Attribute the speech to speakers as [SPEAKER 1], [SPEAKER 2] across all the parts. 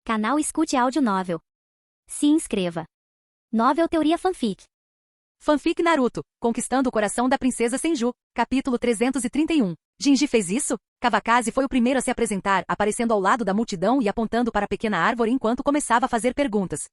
[SPEAKER 1] Canal Escute Áudio Novel. Se inscreva. Novel Teoria Fanfic.
[SPEAKER 2] Fanfic Naruto, Conquistando o Coração da Princesa Senju, capítulo 331. Jinji fez isso? Kawakaze foi o primeiro a se apresentar, aparecendo ao lado da multidão e apontando para a pequena árvore enquanto começava a fazer perguntas.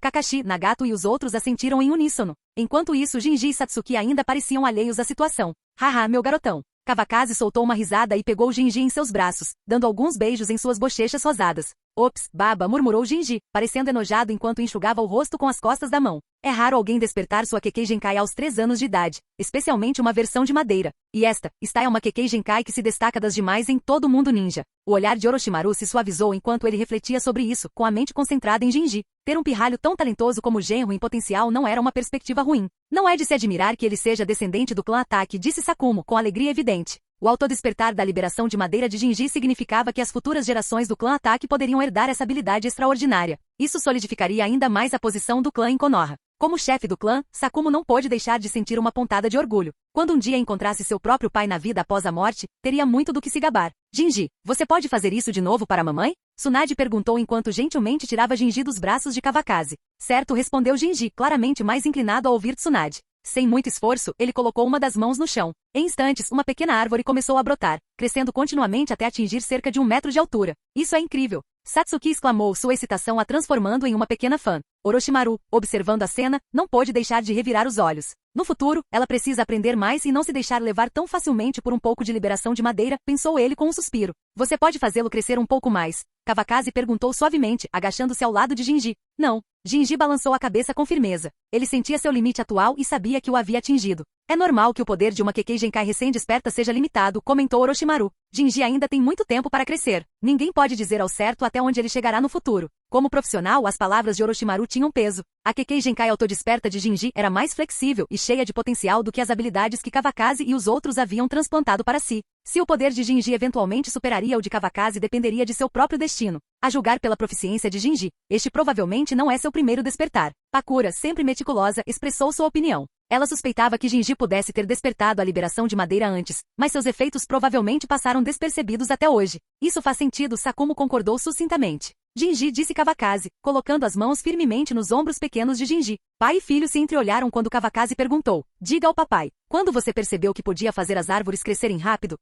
[SPEAKER 2] Kakashi, Nagato e os outros assentiram em uníssono. Enquanto isso, Jinji e Satsuki ainda pareciam alheios à situação. Haha, meu garotão. Kawakaze soltou uma risada e pegou Jinji em seus braços, dando alguns beijos em suas bochechas rosadas. Ops, baba, murmurou Jinji, parecendo enojado enquanto enxugava o rosto com as costas da mão. É raro alguém despertar sua Kekkei Genkai aos 3 anos de idade, especialmente uma versão de madeira. E esta é uma Kekkei Genkai que se destaca das demais em todo o mundo ninja. O olhar de Orochimaru se suavizou enquanto ele refletia sobre isso, com a mente concentrada em Jinji. Ter um pirralho tão talentoso como genro em potencial não era uma perspectiva ruim. Não é de se admirar que ele seja descendente do clã Ataque, disse Sakumo, com alegria evidente. O autodespertar da liberação de madeira de Jinji significava que as futuras gerações do clã Ataque poderiam herdar essa habilidade extraordinária. Isso solidificaria ainda mais a posição do clã em Konoha. Como chefe do clã, Sakumo não pôde deixar de sentir uma pontada de orgulho. Quando um dia encontrasse seu próprio pai na vida após a morte, teria muito do que se gabar. Jinji, você pode fazer isso de novo para a mamãe? Tsunade perguntou enquanto gentilmente tirava Jinji dos braços de Kawakaze. Certo, respondeu Jinji, claramente mais inclinado a ouvir Tsunade. Sem muito esforço, ele colocou uma das mãos no chão. Em instantes, uma pequena árvore começou a brotar, crescendo continuamente até atingir cerca de 1 metro de altura. Isso é incrível! Satsuki exclamou, sua excitação a transformando em uma pequena fã. Orochimaru, observando a cena, não pôde deixar de revirar os olhos. No futuro, ela precisa aprender mais e não se deixar levar tão facilmente por um pouco de liberação de madeira, pensou ele com um suspiro. Você pode fazê-lo crescer um pouco mais? Kawakaze perguntou suavemente, agachando-se ao lado de Jinji. Não. Jinji balançou a cabeça com firmeza. Ele sentia seu limite atual e sabia que o havia atingido. É normal que o poder de uma Kekkei Genkai recém-desperta seja limitado, comentou Orochimaru. Jinji ainda tem muito tempo para crescer. Ninguém pode dizer ao certo até onde ele chegará no futuro. Como profissional, as palavras de Orochimaru tinham peso. A Kekkei Genkai autodesperta de Jinji era mais flexível e cheia de potencial do que as habilidades que Kawakaze e os outros haviam transplantado para si. Se o poder de Jinji eventualmente superaria o de Kawakaze dependeria de seu próprio destino. A julgar pela proficiência de Jinji, este provavelmente não é seu primeiro despertar. Pakura, sempre meticulosa, expressou sua opinião. Ela suspeitava que Jinji pudesse ter despertado a liberação de madeira antes, mas seus efeitos provavelmente passaram despercebidos até hoje. Isso faz sentido, Sakumo concordou sucintamente. Jinji, disse Kawakaze, colocando as mãos firmemente nos ombros pequenos de Jinji. Pai e filho se entreolharam quando Kawakaze perguntou. Diga ao papai, quando você percebeu que podia fazer as árvores crescerem rápido?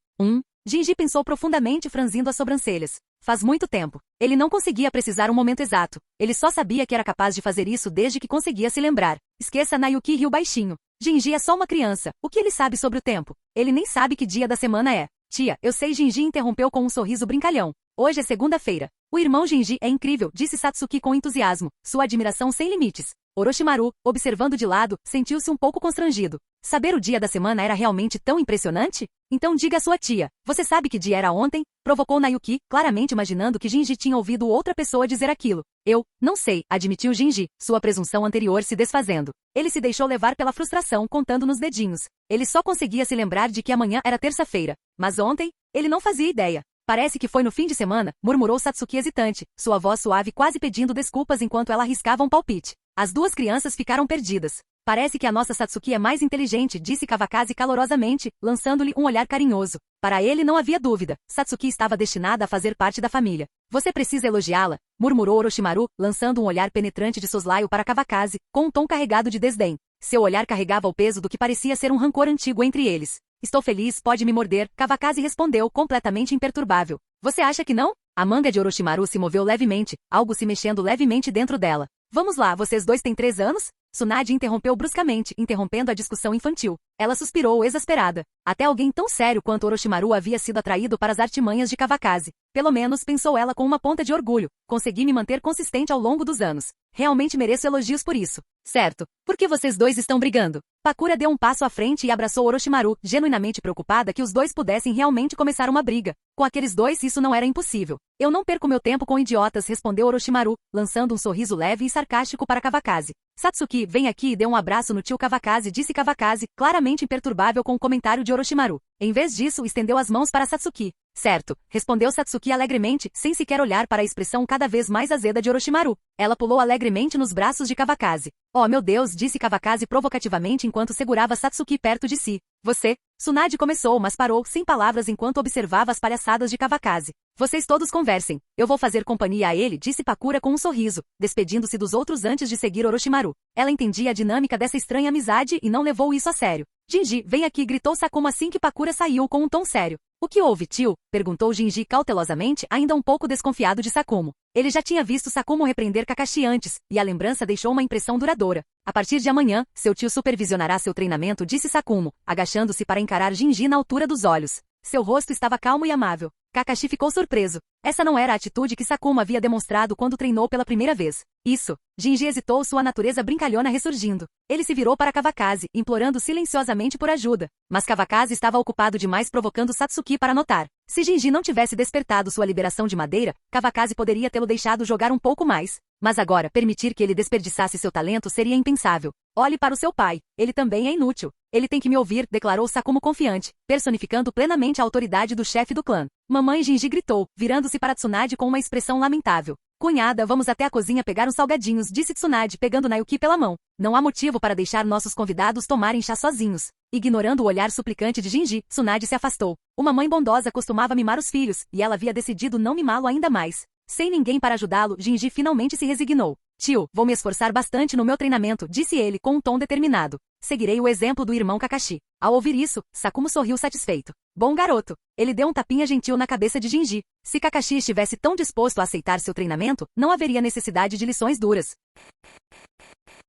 [SPEAKER 2] Jinji pensou profundamente, franzindo as sobrancelhas. Faz muito tempo. Ele não conseguia precisar um momento exato. Ele só sabia que era capaz de fazer isso desde que conseguia se lembrar. Esqueça, Nayuki riu baixinho. Jinji é só uma criança. O que ele sabe sobre o tempo? Ele nem sabe que dia da semana é. Tia, eu sei, Jinji interrompeu com um sorriso brincalhão. Hoje é segunda-feira. O irmão Jinji é incrível, disse Satsuki com entusiasmo, sua admiração sem limites. Orochimaru, observando de lado, sentiu-se um pouco constrangido. Saber o dia da semana era realmente tão impressionante? Então diga à sua tia, você sabe que dia era ontem? Provocou Nayuki, claramente imaginando que Jinji tinha ouvido outra pessoa dizer aquilo. Eu não sei, admitiu Jinji, sua presunção anterior se desfazendo. Ele se deixou levar pela frustração, contando nos dedinhos. Ele só conseguia se lembrar de que amanhã era terça-feira. Mas ontem, ele não fazia ideia. Parece que foi no fim de semana, murmurou Satsuki hesitante, sua voz suave quase pedindo desculpas enquanto ela arriscava um palpite. As duas crianças ficaram perdidas. Parece que a nossa Satsuki é mais inteligente, disse Kawakaze calorosamente, lançando-lhe um olhar carinhoso. Para ele não havia dúvida, Satsuki estava destinada a fazer parte da família. Você precisa elogiá-la, murmurou Orochimaru, lançando um olhar penetrante de soslaio para Kawakaze, com um tom carregado de desdém. Seu olhar carregava o peso do que parecia ser um rancor antigo entre eles. Estou feliz, pode me morder, Kawakaze respondeu, completamente imperturbável. Você acha que não? A manga de Orochimaru se moveu levemente, algo se mexendo levemente dentro dela. Vamos lá, vocês dois têm 3 anos? Tsunade interrompeu bruscamente, interrompendo a discussão infantil. Ela suspirou, exasperada. Até alguém tão sério quanto Orochimaru havia sido atraído para as artimanhas de Kawakaze. Pelo menos, pensou ela com uma ponta de orgulho. Consegui me manter consistente ao longo dos anos. Realmente mereço elogios por isso. Certo. Por que vocês dois estão brigando? Pakura deu um passo à frente e abraçou Orochimaru, genuinamente preocupada que os dois pudessem realmente começar uma briga. Com aqueles dois isso não era impossível. Eu não perco meu tempo com idiotas, respondeu Orochimaru, lançando um sorriso leve e sarcástico para Kawakaze. Satsuki, vem aqui e dê um abraço no tio Kawakaze, disse Kawakaze, claramente imperturbável com o comentário de Orochimaru. Em vez disso, estendeu as mãos para Satsuki. Certo, respondeu Satsuki alegremente, sem sequer olhar para a expressão cada vez mais azeda de Orochimaru. Ela pulou alegremente nos braços de Kawakaze. Oh meu Deus, disse Kawakaze provocativamente enquanto segurava Satsuki perto de si. Você, Tsunade começou, mas parou, sem palavras enquanto observava as palhaçadas de Kawakaze. Vocês todos conversem. Eu vou fazer companhia a ele, disse Pakura com um sorriso, despedindo-se dos outros antes de seguir Orochimaru. Ela entendia a dinâmica dessa estranha amizade e não levou isso a sério. Jinji, vem aqui, gritou Sakumo assim que Pakura saiu com um tom sério. O que houve, tio? Perguntou Jinji cautelosamente, ainda um pouco desconfiado de Sakumo. Ele já tinha visto Sakumo repreender Kakashi antes, e a lembrança deixou uma impressão duradoura. A partir de amanhã, seu tio supervisionará seu treinamento, disse Sakumo, agachando-se para encarar Jinji na altura dos olhos. Seu rosto estava calmo e amável. Kakashi ficou surpreso. Essa não era a atitude que Sakumo havia demonstrado quando treinou pela primeira vez. Isso. Jinji hesitou, sua natureza brincalhona ressurgindo. Ele se virou para Kawakaze, implorando silenciosamente por ajuda. Mas Kawakaze estava ocupado demais provocando Satsuki para notar. Se Jinji não tivesse despertado sua liberação de madeira, Kawakaze poderia tê-lo deixado jogar um pouco mais. Mas agora, permitir que ele desperdiçasse seu talento seria impensável. Olhe para o seu pai. Ele também é inútil. Ele tem que me ouvir, declarou Sakumo confiante, personificando plenamente a autoridade do chefe do clã. Mamãe Jinji gritou, virando-se para Tsunade com uma expressão lamentável. Cunhada, vamos até a cozinha pegar uns salgadinhos, disse Tsunade, pegando Naoki pela mão. Não há motivo para deixar nossos convidados tomarem chá sozinhos. Ignorando o olhar suplicante de Jinji, Tsunade se afastou. Uma mãe bondosa costumava mimar os filhos, e ela havia decidido não mimá-lo ainda mais. Sem ninguém para ajudá-lo, Jinji finalmente se resignou. Tio, vou me esforçar bastante no meu treinamento, disse ele com um tom determinado. Seguirei o exemplo do irmão Kakashi. Ao ouvir isso, Sakumo sorriu satisfeito. Bom garoto. Ele deu um tapinha gentil na cabeça de Jinji. Se Kakashi estivesse tão disposto a aceitar seu treinamento, não haveria necessidade de lições duras.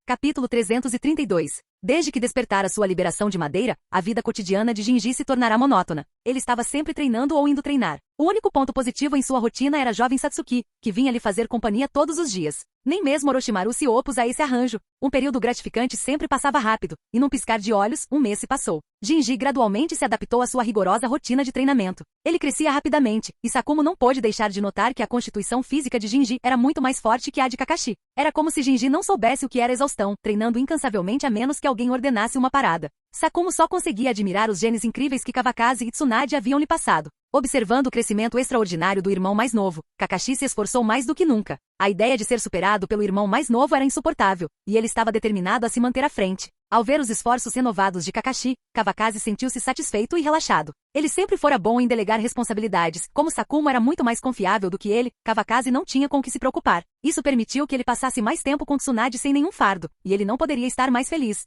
[SPEAKER 2] Capítulo 332. Desde que despertara sua liberação de madeira, a vida cotidiana de Jinji se tornará monótona. Ele estava sempre treinando ou indo treinar. O único ponto positivo em sua rotina era a jovem Satsuki, que vinha lhe fazer companhia todos os dias. Nem mesmo Orochimaru se opôs a esse arranjo. Um período gratificante sempre passava rápido, e num piscar de olhos, um mês se passou. Jinji gradualmente se adaptou à sua rigorosa rotina de treinamento. Ele crescia rapidamente, e Sakumo não pôde deixar de notar que a constituição física de Jinji era muito mais forte que a de Kakashi. Era como se Jinji não soubesse o que era exaustão, treinando incansavelmente a menos que alguém ordenasse uma parada. Sakumo só conseguia admirar os genes incríveis que Kawakaze e Tsunade haviam lhe passado. Observando o crescimento extraordinário do irmão mais novo, Kakashi se esforçou mais do que nunca. A ideia de ser superado pelo irmão mais novo era insuportável, e ele estava determinado a se manter à frente. Ao ver os esforços renovados de Kakashi, Kawakaze sentiu-se satisfeito e relaxado. Ele sempre fora bom em delegar responsabilidades. Como Sakumo era muito mais confiável do que ele, Kawakaze não tinha com que se preocupar. Isso permitiu que ele passasse mais tempo com Tsunade sem nenhum fardo, e ele não poderia estar mais feliz.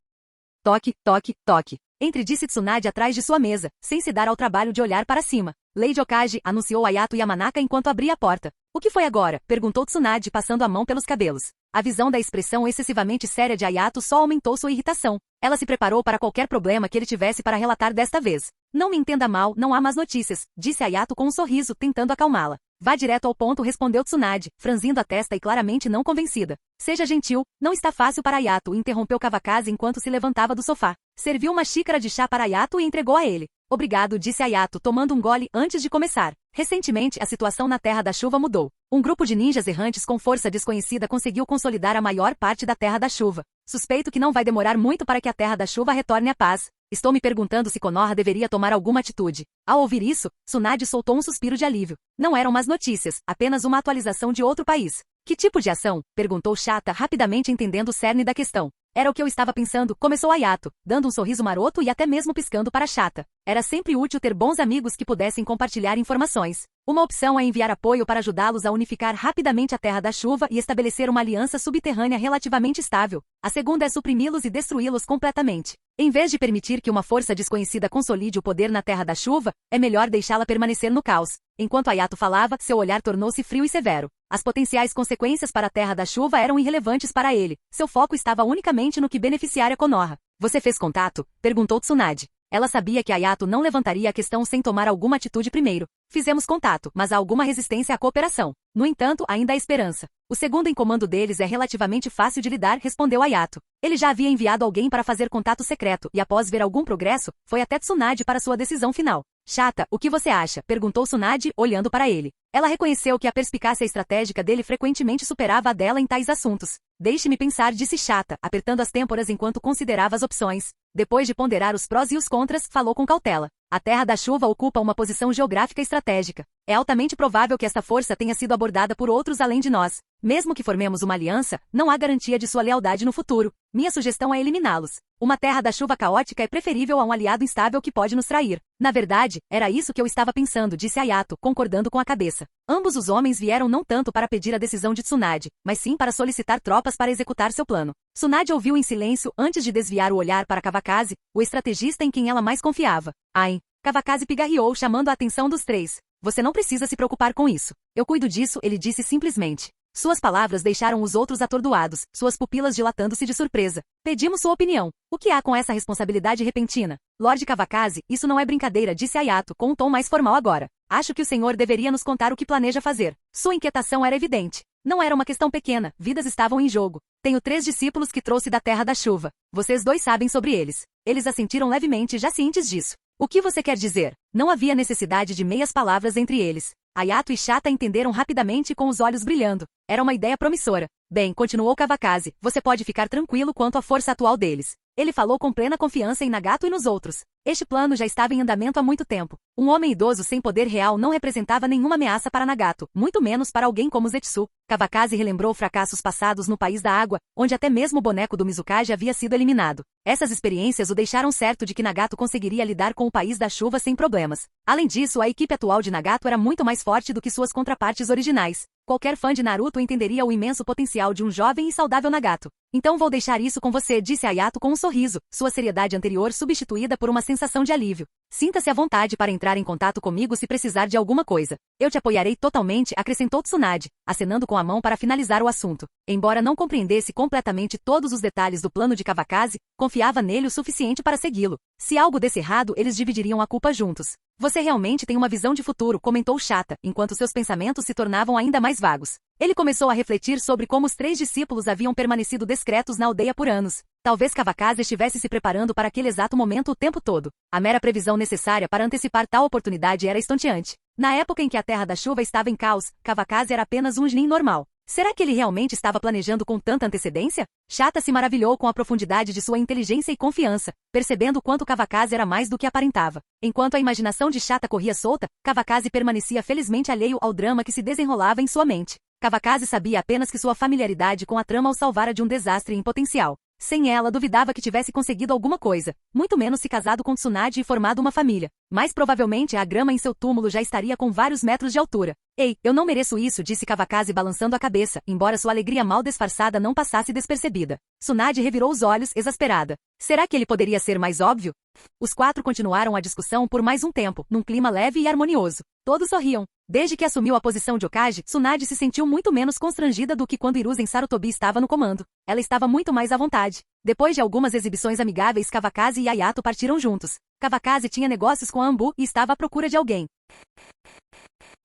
[SPEAKER 2] Toque, toque, toque. Entre disse Tsunade atrás de sua mesa, sem se dar ao trabalho de olhar para cima. Lady Okage, anunciou Ayato Yamanaka enquanto abria a porta. O que foi agora? Perguntou Tsunade passando a mão pelos cabelos. A visão da expressão excessivamente séria de Ayato só aumentou sua irritação. Ela se preparou para qualquer problema que ele tivesse para relatar desta vez. Não me entenda mal, não há más notícias, disse Ayato com um sorriso, tentando acalmá-la. Vá direto ao ponto, respondeu Tsunade, franzindo a testa e claramente não convencida. Seja gentil, não está fácil para Ayato, interrompeu Kawakaze enquanto se levantava do sofá. Serviu uma xícara de chá para Ayato e entregou a ele. Obrigado, disse Ayato, tomando um gole antes de começar. Recentemente, a situação na Terra da Chuva mudou. Um grupo de ninjas errantes com força desconhecida conseguiu consolidar a maior parte da Terra da Chuva. Suspeito que não vai demorar muito para que a Terra da Chuva retorne à paz. Estou me perguntando se Konoha deveria tomar alguma atitude. Ao ouvir isso, Tsunade soltou um suspiro de alívio. Não eram más notícias, apenas uma atualização de outro país. Que tipo de ação? Perguntou Chata, rapidamente entendendo o cerne da questão. Era o que eu estava pensando, começou Ayato, dando um sorriso maroto e até mesmo piscando para Chata. Era sempre útil ter bons amigos que pudessem compartilhar informações. Uma opção é enviar apoio para ajudá-los a unificar rapidamente a Terra da Chuva e estabelecer uma aliança subterrânea relativamente estável. A segunda é suprimi-los e destruí-los completamente. Em vez de permitir que uma força desconhecida consolide o poder na Terra da Chuva, é melhor deixá-la permanecer no caos. Enquanto Ayato falava, seu olhar tornou-se frio e severo. As potenciais consequências para a Terra da Chuva eram irrelevantes para ele. Seu foco estava unicamente no que beneficiaria Konoha. Você fez contato? Perguntou Tsunade. Ela sabia que Ayato não levantaria a questão sem tomar alguma atitude primeiro. Fizemos contato, mas há alguma resistência à cooperação. No entanto, ainda há esperança. O segundo em comando deles é relativamente fácil de lidar, respondeu Ayato. Ele já havia enviado alguém para fazer contato secreto, e após ver algum progresso, foi até Tsunade para sua decisão final. Chata, o que você acha? Perguntou Tsunade, olhando para ele. Ela reconheceu que a perspicácia estratégica dele frequentemente superava a dela em tais assuntos. Deixe-me pensar, disse Chata, apertando as têmporas enquanto considerava as opções. Depois de ponderar os prós e os contras, falou com cautela. A Terra da Chuva ocupa uma posição geográfica estratégica. É altamente provável que esta força tenha sido abordada por outros além de nós. Mesmo que formemos uma aliança, não há garantia de sua lealdade no futuro. Minha sugestão é eliminá-los. Uma terra da chuva caótica é preferível a um aliado instável que pode nos trair. Na verdade, era isso que eu estava pensando, disse Hayato, concordando com a cabeça. Ambos os homens vieram não tanto para pedir a decisão de Tsunade, mas sim para solicitar tropas para executar seu plano. Tsunade ouviu em silêncio antes de desviar o olhar para Kawakaze, o estrategista em quem ela mais confiava. Ai, Kawakaze pigarreou, chamando a atenção dos três. Você não precisa se preocupar com isso. Eu cuido disso, ele disse simplesmente. Suas palavras deixaram os outros atordoados, suas pupilas dilatando-se de surpresa. Pedimos sua opinião. O que há com essa responsabilidade repentina? Lord Kawakaze, isso não é brincadeira, disse Hayato, com um tom mais formal agora. Acho que o senhor deveria nos contar o que planeja fazer. Sua inquietação era evidente. Não era uma questão pequena, vidas estavam em jogo. Tenho 3 discípulos que trouxe da Terra da Chuva. Vocês 2 sabem sobre eles. Eles assentiram levemente já cientes disso. O que você quer dizer? Não havia necessidade de meias palavras entre eles. Hayato e Chata entenderam rapidamente com os olhos brilhando. Era uma ideia promissora. Bem, continuou Kawakaze, você pode ficar tranquilo quanto à força atual deles. Ele falou com plena confiança em Nagato e nos outros. Este plano já estava em andamento há muito tempo. Um homem idoso sem poder real não representava nenhuma ameaça para Nagato, muito menos para alguém como Zetsu. Kawakaze relembrou fracassos passados no País da Água, onde até mesmo o boneco do Mizukage havia sido eliminado. Essas experiências o deixaram certo de que Nagato conseguiria lidar com o País da Chuva sem problemas. Além disso, a equipe atual de Nagato era muito mais forte do que suas contrapartes originais. Qualquer fã de Naruto entenderia o imenso potencial de um jovem e saudável Nagato. Então vou deixar isso com você, disse Hayato com um sorriso, sua seriedade anterior substituída por uma sensação de alívio. Sinta-se à vontade para entrar em contato comigo se precisar de alguma coisa. Eu te apoiarei totalmente, acrescentou Tsunade, acenando com a mão para finalizar o assunto. Embora não compreendesse completamente todos os detalhes do plano de Kawakaze, confiava nele o suficiente para segui-lo. Se algo desse errado, eles dividiriam a culpa juntos. Você realmente tem uma visão de futuro, comentou Chata, enquanto seus pensamentos se tornavam ainda mais vagos. Ele começou a refletir sobre como os 3 discípulos haviam permanecido discretos na aldeia por anos. Talvez Kawakaze estivesse se preparando para aquele exato momento o tempo todo. A mera previsão necessária para antecipar tal oportunidade era estonteante. Na época em que a Terra da Chuva estava em caos, Kawakaze era apenas um Chunin normal. Será que ele realmente estava planejando com tanta antecedência? Chata se maravilhou com a profundidade de sua inteligência e confiança, percebendo quanto Kawakaze era mais do que aparentava. Enquanto a imaginação de Chata corria solta, Kawakaze permanecia felizmente alheio ao drama que se desenrolava em sua mente. Kawakaze sabia apenas que sua familiaridade com a trama o salvara de um desastre em potencial. Sem ela, duvidava que tivesse conseguido alguma coisa, muito menos se casado com Tsunade e formado uma família. Mais provavelmente a grama em seu túmulo já estaria com vários metros de altura. Ei, eu não mereço isso, disse Kawakaze balançando a cabeça, embora sua alegria mal disfarçada não passasse despercebida. Tsunade revirou os olhos, exasperada. Será que ele poderia ser mais óbvio? Os 4 continuaram a discussão por mais um tempo, num clima leve e harmonioso. Todos sorriam. Desde que assumiu a posição de Hokage, Tsunade se sentiu muito menos constrangida do que quando Hiruzen Sarutobi estava no comando. Ela estava muito mais à vontade. Depois de algumas exibições amigáveis, Kawakaze e Hayato partiram juntos. Kawakaze tinha negócios com a Anbu e estava à procura de alguém.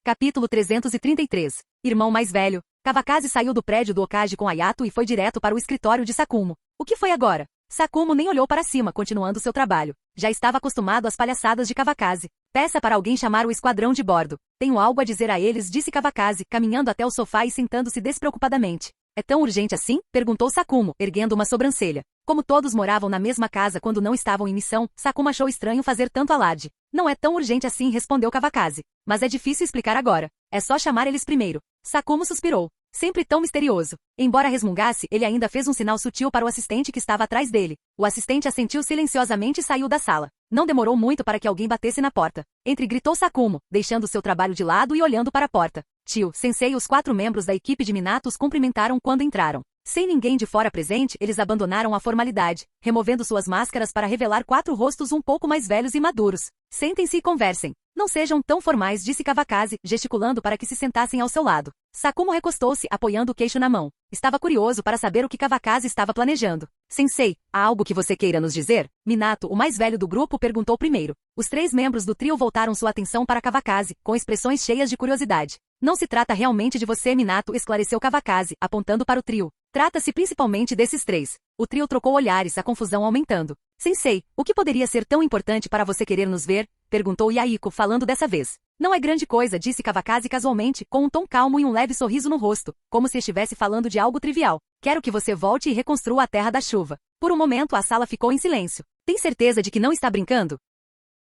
[SPEAKER 2] Capítulo 333. Irmão mais velho. Kawakaze saiu do prédio do Hokage com Hayato e foi direto para o escritório de Sakumo. O que foi agora? Sakumo nem olhou para cima, continuando seu trabalho. Já estava acostumado às palhaçadas de Kawakaze. Peça para alguém chamar o esquadrão de bordo. Tenho algo a dizer a eles, disse Kawakaze, caminhando até o sofá e sentando-se despreocupadamente. É tão urgente assim? Perguntou Sakumo, erguendo uma sobrancelha. Como todos moravam na mesma casa quando não estavam em missão, Sakumo achou estranho fazer tanto alarde. Não é tão urgente assim, respondeu Kawakaze. Mas é difícil explicar agora. É só chamar eles primeiro. Sakumo suspirou. Sempre tão misterioso. Embora resmungasse, ele ainda fez um sinal sutil para o assistente que estava atrás dele. O assistente assentiu silenciosamente e saiu da sala. Não demorou muito para que alguém batesse na porta. Entre, gritou Sakumo, deixando seu trabalho de lado e olhando para a porta. Tio, Sensei e os 4 membros da equipe de Minato os cumprimentaram quando entraram. Sem ninguém de fora presente, eles abandonaram a formalidade, removendo suas máscaras para revelar 4 rostos um pouco mais velhos e maduros. Sentem-se e conversem. Não sejam tão formais, disse Kawakaze, gesticulando para que se sentassem ao seu lado. Sakumo recostou-se, apoiando o queixo na mão. Estava curioso para saber o que Kawakaze estava planejando. Sensei, há algo que você queira nos dizer? Minato, o mais velho do grupo, perguntou primeiro. Os 3 membros do trio voltaram sua atenção para Kawakaze, com expressões cheias de curiosidade. Não se trata realmente de você, Minato, esclareceu Kawakaze, apontando para o trio. Trata-se principalmente desses 3. O trio trocou olhares, a confusão aumentando. Sensei, o que poderia ser tão importante para você querer nos ver? Perguntou Yaiko, falando dessa vez. Não é grande coisa, disse Kawakaze casualmente, com um tom calmo e um leve sorriso no rosto, como se estivesse falando de algo trivial. Quero que você volte e reconstrua a Terra da Chuva. Por um momento a sala ficou em silêncio. Tem certeza de que não está brincando?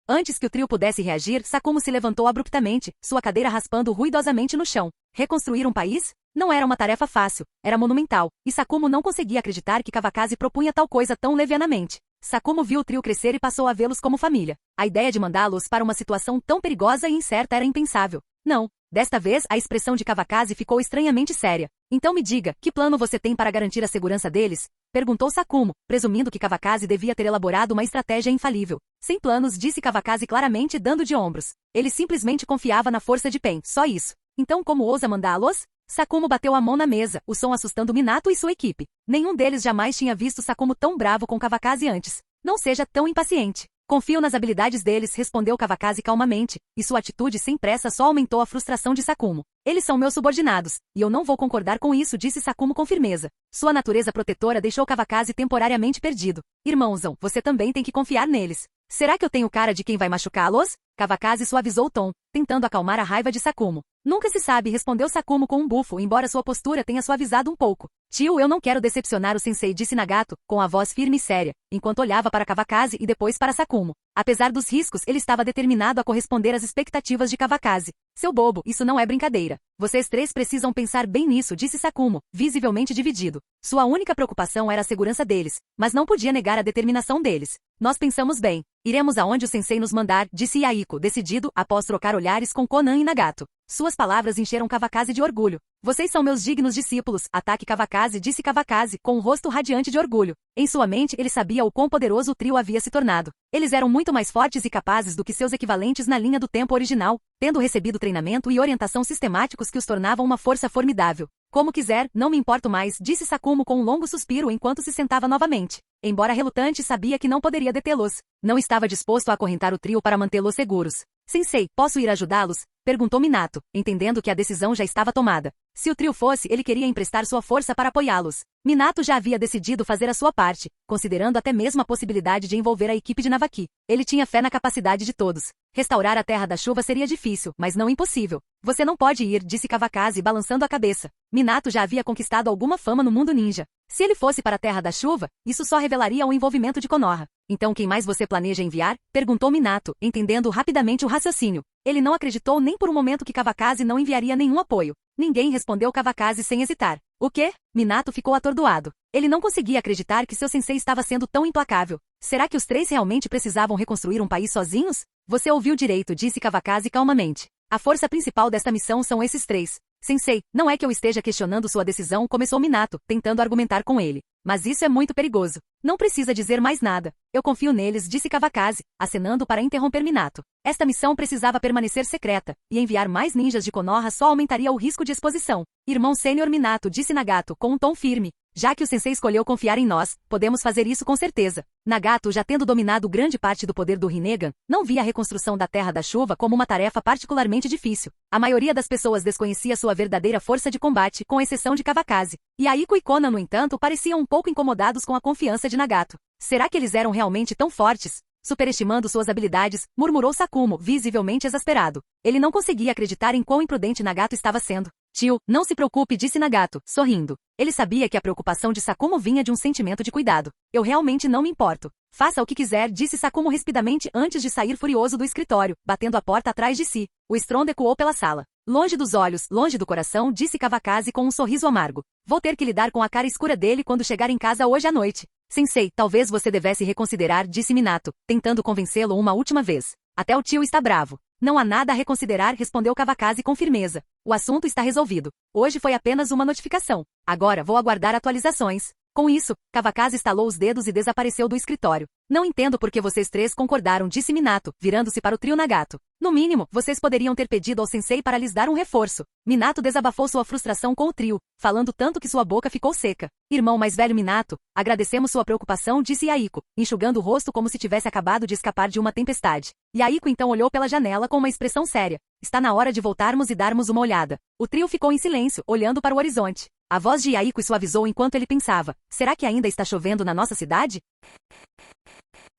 [SPEAKER 2] Antes que o trio pudesse reagir, Sakumo se levantou abruptamente, sua cadeira raspando ruidosamente no chão. Reconstruir um país? Não era uma tarefa fácil, era monumental, e Sakumo não conseguia acreditar que Kawakaze propunha tal coisa tão levianamente. Sakumo viu o trio crescer e passou a vê-los como família. A ideia de mandá-los para uma situação tão perigosa e incerta era impensável. Não. Desta vez, a expressão de Kawakaze ficou estranhamente séria. Então me diga, que plano você tem para garantir a segurança deles? Perguntou Sakumo, presumindo que Kawakaze devia ter elaborado uma estratégia infalível. Sem planos, disse Kawakaze claramente, dando de ombros. Ele simplesmente confiava na força de Pen, só isso. Então como ousa mandá-los? Sakumo bateu a mão na mesa, o som assustando Minato e sua equipe. Nenhum deles jamais tinha visto Sakumo tão bravo com Kawakaze antes. Não seja tão impaciente. Confio nas habilidades deles, respondeu Kawakaze calmamente, e sua atitude sem pressa só aumentou a frustração de Sakumo. Eles são meus subordinados, e eu não vou concordar com isso, disse Sakumo com firmeza. Sua natureza protetora deixou Kawakaze temporariamente perdido. Irmãozão, você também tem que confiar neles. Será que eu tenho cara de quem vai machucá-los? Kawakaze suavizou o tom, tentando acalmar a raiva de Sakumo. Nunca se sabe, respondeu Sakumo com um bufo, embora sua postura tenha suavizado um pouco. Tio, eu não quero decepcionar o sensei, disse Nagato, com a voz firme e séria, enquanto olhava para Kawakaze e depois para Sakumo. Apesar dos riscos, ele estava determinado a corresponder às expectativas de Kawakaze. Seu bobo, isso não é brincadeira. Vocês três precisam pensar bem nisso, disse Sakumo, visivelmente dividido. Sua única preocupação era a segurança deles, mas não podia negar a determinação deles. Nós pensamos bem. Iremos aonde o sensei nos mandar, disse Yaiko, decidido, após trocar olhares com Konan e Nagato. Suas palavras encheram Kawakaze de orgulho. Vocês são meus dignos discípulos, ataque Kawakaze, disse Kawakaze, com um rosto radiante de orgulho. Em sua mente ele sabia o quão poderoso o trio havia se tornado. Eles eram muito mais fortes e capazes do que seus equivalentes na linha do tempo original, tendo recebido treinamento e orientação sistemáticos que os tornavam uma força formidável. Como quiser, não me importo mais, disse Sakumo com um longo suspiro enquanto se sentava novamente. Embora relutante, sabia que não poderia detê-los. Não estava disposto a acorrentar o trio para mantê-los seguros. Sensei, posso ir ajudá-los? Perguntou Minato, entendendo que a decisão já estava tomada. Se o trio fosse, ele queria emprestar sua força para apoiá-los. Minato já havia decidido fazer a sua parte, considerando até mesmo a possibilidade de envolver a equipe de Navaki. Ele tinha fé na capacidade de todos. Restaurar a Terra da Chuva seria difícil, mas não impossível. Você não pode ir, disse Kawakaze, balançando a cabeça. Minato já havia conquistado alguma fama no mundo ninja. Se ele fosse para a Terra da Chuva, isso só revelaria o envolvimento de Konoha. Então quem mais você planeja enviar? Perguntou Minato, entendendo rapidamente o raciocínio. Ele não acreditou nem por um momento que Kawakaze não enviaria nenhum apoio. Ninguém respondeu Kawakaze sem hesitar. O quê? Minato ficou atordoado. Ele não conseguia acreditar que seu sensei estava sendo tão implacável. Será que os três realmente precisavam reconstruir um país sozinhos? Você ouviu direito, disse Kawakaze calmamente. A força principal desta missão são esses três. Sensei, não é que eu esteja questionando sua decisão, começou Minato, tentando argumentar com ele. Mas isso é muito perigoso. Não precisa dizer mais nada. Eu confio neles, disse Kawakaze, acenando para interromper Minato. Esta missão precisava permanecer secreta, e enviar mais ninjas de Konoha só aumentaria o risco de exposição. Irmão sênior Minato, disse Nagato, com um tom firme. Já que o sensei escolheu confiar em nós, podemos fazer isso com certeza. Nagato, já tendo dominado grande parte do poder do Rinnegan, não via a reconstrução da Terra da Chuva como uma tarefa particularmente difícil. A maioria das pessoas desconhecia sua verdadeira força de combate, com exceção de Kawakaze. E Aiko e Konan, no entanto, pareciam um pouco incomodados com a confiança de Nagato. Será que eles eram realmente tão fortes? Superestimando suas habilidades, murmurou Sakumo, visivelmente exasperado. Ele não conseguia acreditar em quão imprudente Nagato estava sendo. Tio, não se preocupe, disse Nagato, sorrindo. Ele sabia que a preocupação de Sakumo vinha de um sentimento de cuidado. Eu realmente não me importo. Faça o que quiser, disse Sakumo rispidamente antes de sair furioso do escritório, batendo a porta atrás de si. O estrondo ecoou pela sala. Longe dos olhos, longe do coração, disse Kawakaze com um sorriso amargo. Vou ter que lidar com a cara escura dele quando chegar em casa hoje à noite. Sensei, talvez você devesse reconsiderar, disse Minato, tentando convencê-lo uma última vez. Até o tio está bravo. Não há nada a reconsiderar, respondeu Kawakaze com firmeza. O assunto está resolvido. Hoje foi apenas uma notificação. Agora vou aguardar atualizações. Com isso, Kawakaze estalou os dedos e desapareceu do escritório. Não entendo por que vocês três concordaram, disse Minato, virando-se para o trio Nagato. No mínimo, vocês poderiam ter pedido ao sensei para lhes dar um reforço. Minato desabafou sua frustração com o trio, falando tanto que sua boca ficou seca. Irmão mais velho Minato, agradecemos sua preocupação, disse Yaiko, enxugando o rosto como se tivesse acabado de escapar de uma tempestade. Yaiko então olhou pela janela com uma expressão séria. Está na hora de voltarmos e darmos uma olhada. O trio ficou em silêncio, olhando para o horizonte. A voz de Yaiko suavizou enquanto ele pensava. Será que ainda está chovendo na nossa cidade?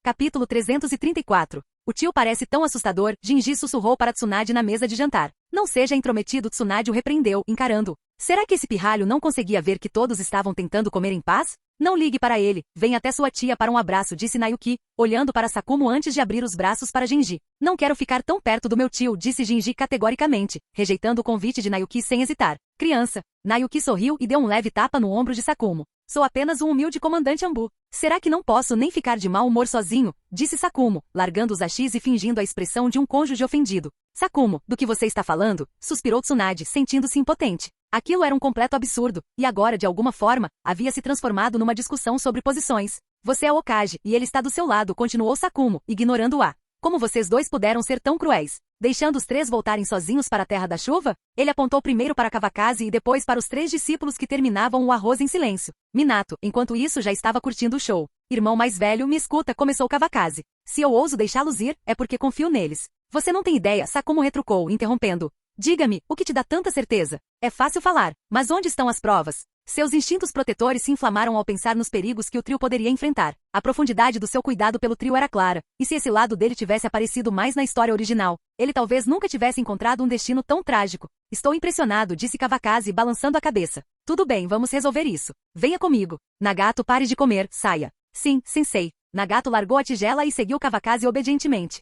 [SPEAKER 2] Capítulo 334. O tio parece tão assustador, Jinji sussurrou para Tsunade na mesa de jantar. Não seja intrometido, Tsunade o repreendeu, encarando-o. Será que esse pirralho não conseguia ver que todos estavam tentando comer em paz? Não ligue para ele, vem até sua tia para um abraço, disse Nayuki, olhando para Sakumo antes de abrir os braços para Genji. Não quero ficar tão perto do meu tio, disse Genji categoricamente, rejeitando o convite de Nayuki sem hesitar. Criança. Nayuki sorriu e deu um leve tapa no ombro de Sakumo. Sou apenas um humilde comandante Ambu. Será que não posso nem ficar de mau humor sozinho? Disse Sakumo, largando os hashis e fingindo a expressão de um cônjuge ofendido. Sakumo, do que você está falando? Suspirou Tsunade, sentindo-se impotente. Aquilo era um completo absurdo, e agora, de alguma forma, havia se transformado numa discussão sobre posições. Você é Hokage, e ele está do seu lado, continuou Sakumo, ignorando-a. Como vocês dois puderam ser tão cruéis? Deixando os três voltarem sozinhos para a Terra da Chuva? Ele apontou primeiro para Kawakaze e depois para os três discípulos que terminavam o arroz em silêncio. Minato, enquanto isso, já estava curtindo o show. Irmão mais velho, me escuta, começou Kawakaze. Se eu ouso deixá-los ir, é porque confio neles. Você não tem ideia, Sakumo retrucou, interrompendo. Diga-me, o que te dá tanta certeza? É fácil falar, mas onde estão as provas? Seus instintos protetores se inflamaram ao pensar nos perigos que o trio poderia enfrentar. A profundidade do seu cuidado pelo trio era clara, e se esse lado dele tivesse aparecido mais na história original, ele talvez nunca tivesse encontrado um destino tão trágico. Estou impressionado, disse Kawakaze, balançando a cabeça. Tudo bem, vamos resolver isso. Venha comigo. Nagato, pare de comer, saia. Sim, sensei. Nagato largou a tigela e seguiu Kawakaze obedientemente.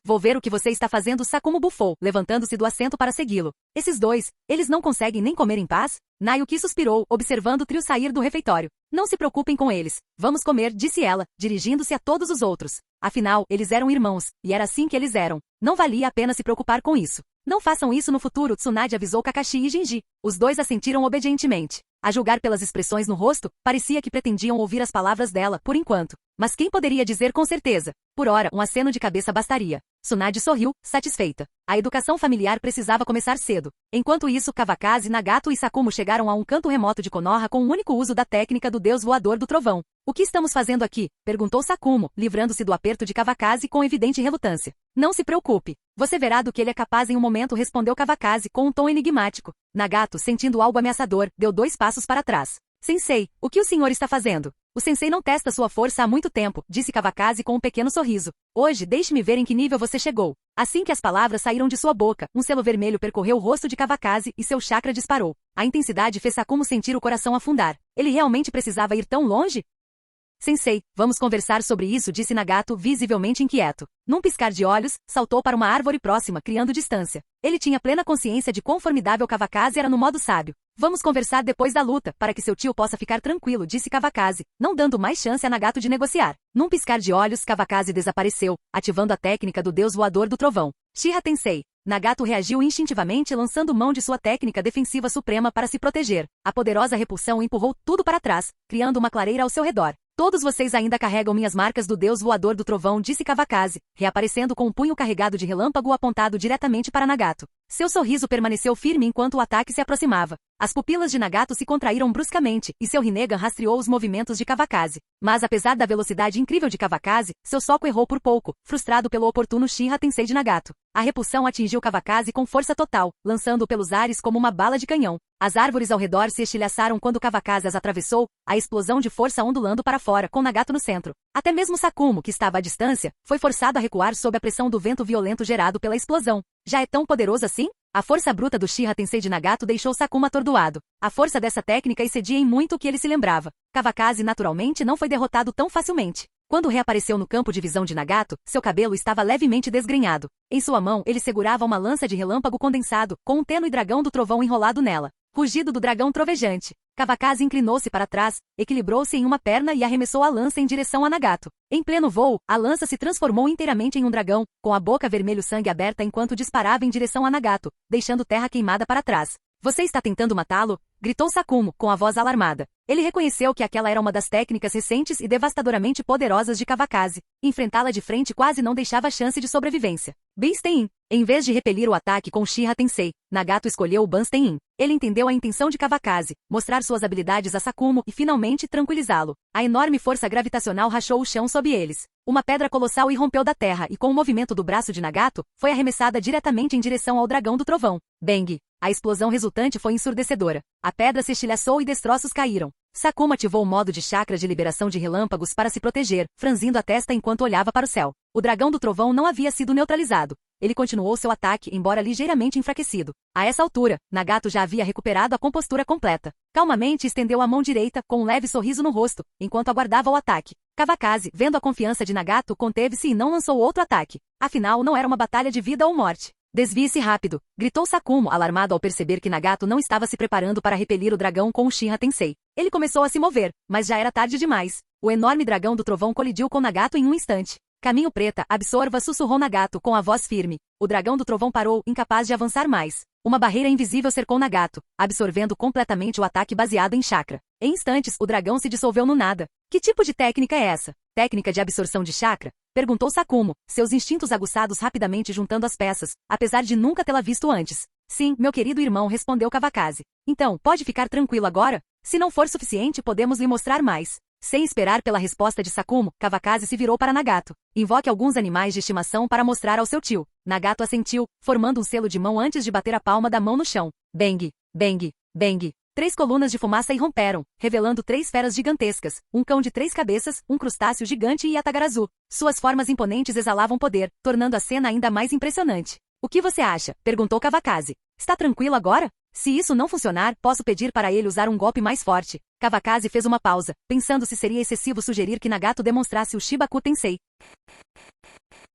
[SPEAKER 2] Vou ver o que você está fazendo, Sakumo bufou, levantando-se do assento para segui-lo. Esses dois, eles não conseguem nem comer em paz? Nayuki suspirou, observando o trio sair do refeitório. Não se preocupem com eles. Vamos comer, disse ela, dirigindo-se a todos os outros. Afinal, eles eram irmãos, e era assim que eles eram. Não valia a pena se preocupar com isso. Não façam isso no futuro, Tsunade avisou Kakashi e Genji. Os dois assentiram obedientemente. A julgar pelas expressões no rosto, parecia que pretendiam ouvir as palavras dela, por enquanto. Mas quem poderia dizer com certeza? Por ora, um aceno de cabeça bastaria. Tsunade sorriu, satisfeita. A educação familiar precisava começar cedo. Enquanto isso, Kawakaze, Nagato e Sakumo chegaram a um canto remoto de Konoha com o único uso da técnica do deus voador do trovão. O que estamos fazendo aqui? Perguntou Sakumo, livrando-se do aperto de Kawakaze com evidente relutância. Não se preocupe. Você verá do que ele é capaz em um momento, respondeu Kawakaze com um tom enigmático. Nagato, sentindo algo ameaçador, deu 2 passos para trás. Sensei, o que o senhor está fazendo? O sensei não testa sua força há muito tempo, disse Kawakaze com um pequeno sorriso. Hoje, deixe-me ver em que nível você chegou. Assim que as palavras saíram de sua boca, um selo vermelho percorreu o rosto de Kawakaze e seu chakra disparou. A intensidade fez Sakumo sentir o coração afundar. Ele realmente precisava ir tão longe? Sensei, vamos conversar sobre isso, disse Nagato, visivelmente inquieto. Num piscar de olhos, saltou para uma árvore próxima, criando distância. Ele tinha plena consciência de quão formidável Kawakaze era no modo sábio. Vamos conversar depois da luta, para que seu tio possa ficar tranquilo, disse Kawakaze, não dando mais chance a Nagato de negociar. Num piscar de olhos, Kawakaze desapareceu, ativando a técnica do deus voador do trovão. Shiha Tensei. Nagato reagiu instintivamente, lançando mão de sua técnica defensiva suprema para se proteger. A poderosa repulsão empurrou tudo para trás, criando uma clareira ao seu redor. Todos vocês ainda carregam minhas marcas do deus voador do trovão, disse Kawakaze, reaparecendo com um punho carregado de relâmpago apontado diretamente para Nagato. Seu sorriso permaneceu firme enquanto o ataque se aproximava. As pupilas de Nagato se contraíram bruscamente, e seu Rinnegan rastreou os movimentos de Kawakaze. Mas apesar da velocidade incrível de Kawakaze, seu soco errou por pouco, frustrado pelo oportuno Shiha Tensei de Nagato. A repulsão atingiu Kawakaze com força total, lançando-o pelos ares como uma bala de canhão. As árvores ao redor se estilhaçaram quando Kawakaze as atravessou, a explosão de força ondulando para fora, com Nagato no centro. Até mesmo Sakumo, que estava à distância, foi forçado a recuar sob a pressão do vento violento gerado pela explosão. Já é tão poderoso assim? A força bruta do Shiha Tensei de Nagato deixou Sakumo atordoado. A força dessa técnica excedia em muito o que ele se lembrava. Kawakaze naturalmente não foi derrotado tão facilmente. Quando reapareceu no campo de visão de Nagato, seu cabelo estava levemente desgrenhado. Em sua mão, ele segurava uma lança de relâmpago condensado, com um tênue dragão do trovão enrolado nela. Rugido do dragão trovejante. Kawakaze inclinou-se para trás, equilibrou-se em uma perna e arremessou a lança em direção a Nagato. Em pleno voo, a lança se transformou inteiramente em um dragão, com a boca vermelho-sangue aberta enquanto disparava em direção a Nagato, deixando terra queimada para trás. Você está tentando matá-lo? Gritou Sakumo, com a voz alarmada. Ele reconheceu que aquela era uma das técnicas recentes e devastadoramente poderosas de Kawakaze. Enfrentá-la de frente quase não deixava chance de sobrevivência. Banstein. Em vez de repelir o ataque com Shiha Tensei, Nagato escolheu o Banstein. Ele entendeu a intenção de Kawakaze, mostrar suas habilidades a Sakumo e finalmente tranquilizá-lo. A enorme força gravitacional rachou o chão sob eles. Uma pedra colossal irrompeu da terra e com o movimento do braço de Nagato, foi arremessada diretamente em direção ao dragão do trovão. Bang! A explosão resultante foi ensurdecedora. A pedra se estilhaçou e destroços caíram. Sakumo ativou o modo de chakra de liberação de relâmpagos para se proteger, franzindo a testa enquanto olhava para o céu. O dragão do trovão não havia sido neutralizado. ele continuou seu ataque embora ligeiramente enfraquecido. A essa altura, Nagato já havia recuperado a compostura completa. Calmamente estendeu a mão direita com um leve sorriso no rosto, enquanto aguardava o ataque. Kawakaze, vendo a confiança de Nagato, conteve-se e não lançou outro ataque. Afinal, não era uma batalha de vida ou morte. Desvie-se rápido, gritou Sakumo, alarmado ao perceber que Nagato não estava se preparando para repelir o dragão com o Shinra Tensei. Ele começou a se mover, mas já era tarde demais. O enorme dragão do trovão colidiu com Nagato em um instante. Caminho preta, absorva, sussurrou Nagato com a voz firme. O dragão do trovão parou, incapaz de avançar mais. Uma barreira invisível cercou Nagato, absorvendo completamente o ataque baseado em chakra. Em instantes, o dragão se dissolveu no nada. Que tipo de técnica é essa? Técnica de absorção de chakra? Perguntou Sakumo, seus instintos aguçados rapidamente juntando as peças, apesar de nunca tê-la visto antes. Sim, meu querido irmão, respondeu Kawakaze. Então, pode ficar tranquilo agora? Se não for suficiente, podemos lhe mostrar mais. Sem esperar pela resposta de Sakumo, Kawakaze se virou para Nagato. Invoque alguns animais de estimação para mostrar ao seu tio. Nagato assentiu, formando um selo de mão antes de bater a palma da mão no chão. Bang, bang, bang. 3 colunas de fumaça irromperam, revelando 3 feras gigantescas, um cão de 3 cabeças, um crustáceo gigante e Yatagarazu. Suas formas imponentes exalavam poder, tornando a cena ainda mais impressionante. O que você acha? Perguntou Kawakaze. Está tranquilo agora? Se isso não funcionar, posso pedir para ele usar um golpe mais forte. Kawakaze fez uma pausa, pensando se seria excessivo sugerir que Nagato demonstrasse o Shibaku Tensei.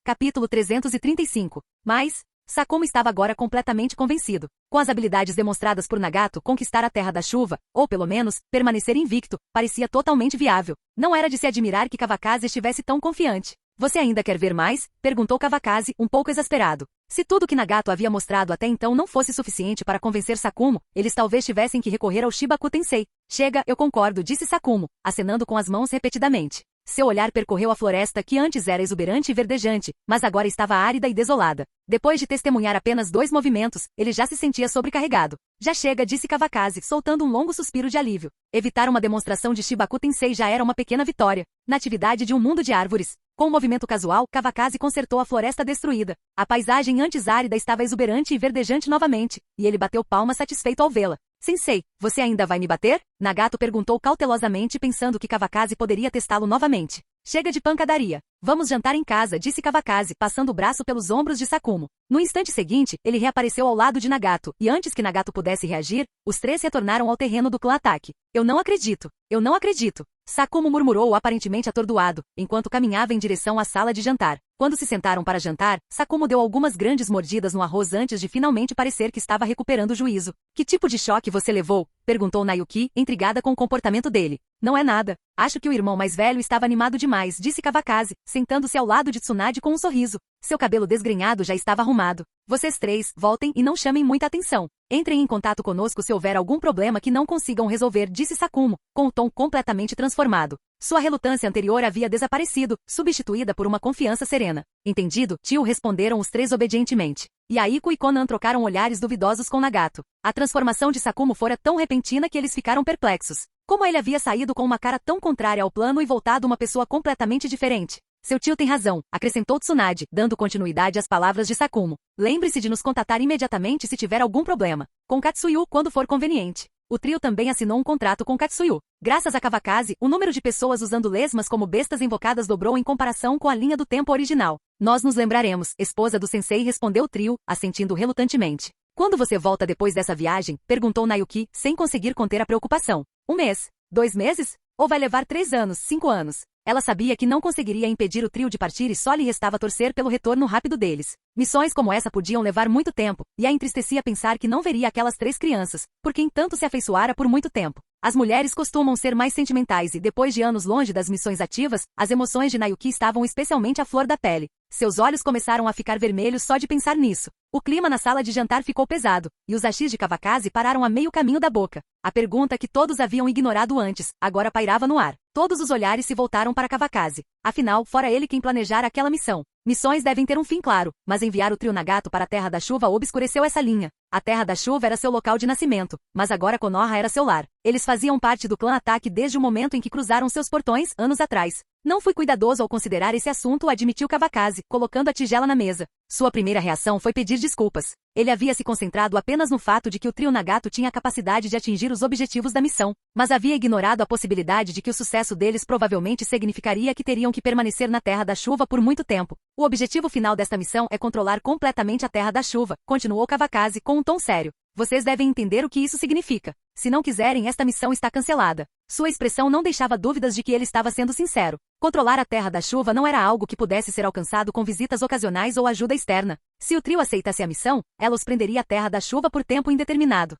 [SPEAKER 2] Capítulo 335. Mas Sakumo estava agora completamente convencido. Com as habilidades demonstradas por Nagato, conquistar a Terra da Chuva, ou pelo menos, permanecer invicto, parecia totalmente viável. Não era de se admirar que Kawakaze estivesse tão confiante. Você ainda quer ver mais? Perguntou Kawakaze, um pouco exasperado. Se tudo que Nagato havia mostrado até então não fosse suficiente para convencer Sakumo, eles talvez tivessem que recorrer ao Shibaku Tensei. Chega, eu concordo, disse Sakumo, acenando com as mãos repetidamente. Seu olhar percorreu a floresta que antes era exuberante e verdejante, mas agora estava árida e desolada. Depois de testemunhar apenas 2 movimentos, ele já se sentia sobrecarregado. Já chega, disse Kawakaze, soltando um longo suspiro de alívio. Evitar uma demonstração de Shibaku Tensei já era uma pequena vitória. Na atividade de um mundo de árvores. Com um movimento casual, Kawakaze consertou a floresta destruída. A paisagem antes árida estava exuberante e verdejante novamente, e ele bateu palmas satisfeito ao vê-la. Sensei, você ainda vai me bater? Nagato perguntou cautelosamente, pensando que Kawakaze poderia testá-lo novamente. Chega de pancadaria. Vamos jantar em casa, disse Kawakaze, passando o braço pelos ombros de Sakumo. No instante seguinte, ele reapareceu ao lado de Nagato, e antes que Nagato pudesse reagir, os 3 retornaram ao terreno do clã Ataque. Eu não acredito. Eu não acredito. Sakumo murmurou aparentemente atordoado, enquanto caminhava em direção à sala de jantar. Quando se sentaram para jantar, Sakumo deu algumas grandes mordidas no arroz antes de finalmente parecer que estava recuperando o juízo. Que tipo de choque você levou? Perguntou Nayuki, intrigada com o comportamento dele. Não é nada. Acho que o irmão mais velho estava animado demais, disse Kawakaze, sentando-se ao lado de Tsunade com um sorriso. Seu cabelo desgrenhado já estava arrumado. Vocês 3, voltem e não chamem muita atenção. Entrem em contato conosco se houver algum problema que não consigam resolver, disse Sakumo, com o tom completamente transformado. Sua relutância anterior havia desaparecido, substituída por uma confiança serena. Entendido, tio, responderam os 3 obedientemente. Yaiko e Konan trocaram olhares duvidosos com Nagato. A transformação de Sakumo fora tão repentina que eles ficaram perplexos. Como ele havia saído com uma cara tão contrária ao plano e voltado uma pessoa completamente diferente? Seu tio tem razão, acrescentou Tsunade, dando continuidade às palavras de Sakumo. Lembre-se de nos contatar imediatamente se tiver algum problema. Com Katsuyu quando for conveniente. O trio também assinou um contrato com Katsuyu. Graças a Kawakaze, o número de pessoas usando lesmas como bestas invocadas dobrou em comparação com a linha do tempo original. Nós nos lembraremos, esposa do sensei, respondeu o trio, assentindo relutantemente. Quando você volta depois dessa viagem? Perguntou Nayuki, sem conseguir conter a preocupação. 1 mês? 2 meses? Ou vai levar 3 anos, 5 anos? Ela sabia que não conseguiria impedir o trio de partir e só lhe restava torcer pelo retorno rápido deles. Missões como essa podiam levar muito tempo, e a entristecia pensar que não veria aquelas 3 crianças, por quem tanto se afeiçoara por muito tempo. As mulheres costumam ser mais sentimentais e, depois de anos longe das missões ativas, as emoções de Nayuki estavam especialmente à flor da pele. Seus olhos começaram a ficar vermelhos só de pensar nisso. O clima na sala de jantar ficou pesado, e os hashis de Kawakaze pararam a meio caminho da boca. A pergunta que todos haviam ignorado antes, agora pairava no ar. Todos os olhares se voltaram para Kawakaze. Afinal, fora ele quem planejara aquela missão. Missões devem ter um fim claro, mas enviar o trio Nagato para a Terra da Chuva obscureceu essa linha. A Terra da Chuva era seu local de nascimento, mas agora Konoha era seu lar. Eles faziam parte do clã Ataque desde o momento em que cruzaram seus portões, anos atrás. Não fui cuidadoso ao considerar esse assunto, admitiu Kawakaze, colocando a tigela na mesa. Sua primeira reação foi pedir desculpas. Ele havia se concentrado apenas no fato de que o trio Nagato tinha a capacidade de atingir os objetivos da missão, mas havia ignorado a possibilidade de que o sucesso deles provavelmente significaria que teriam que permanecer na Terra da Chuva por muito tempo. O objetivo final desta missão é controlar completamente a Terra da Chuva, continuou Kawakaze com um tom sério. Vocês devem entender o que isso significa. Se não quiserem, esta missão está cancelada. Sua expressão não deixava dúvidas de que ele estava sendo sincero. Controlar a Terra da Chuva não era algo que pudesse ser alcançado com visitas ocasionais ou ajuda externa. Se o trio aceitasse a missão, ela os prenderia à Terra da Chuva por tempo indeterminado.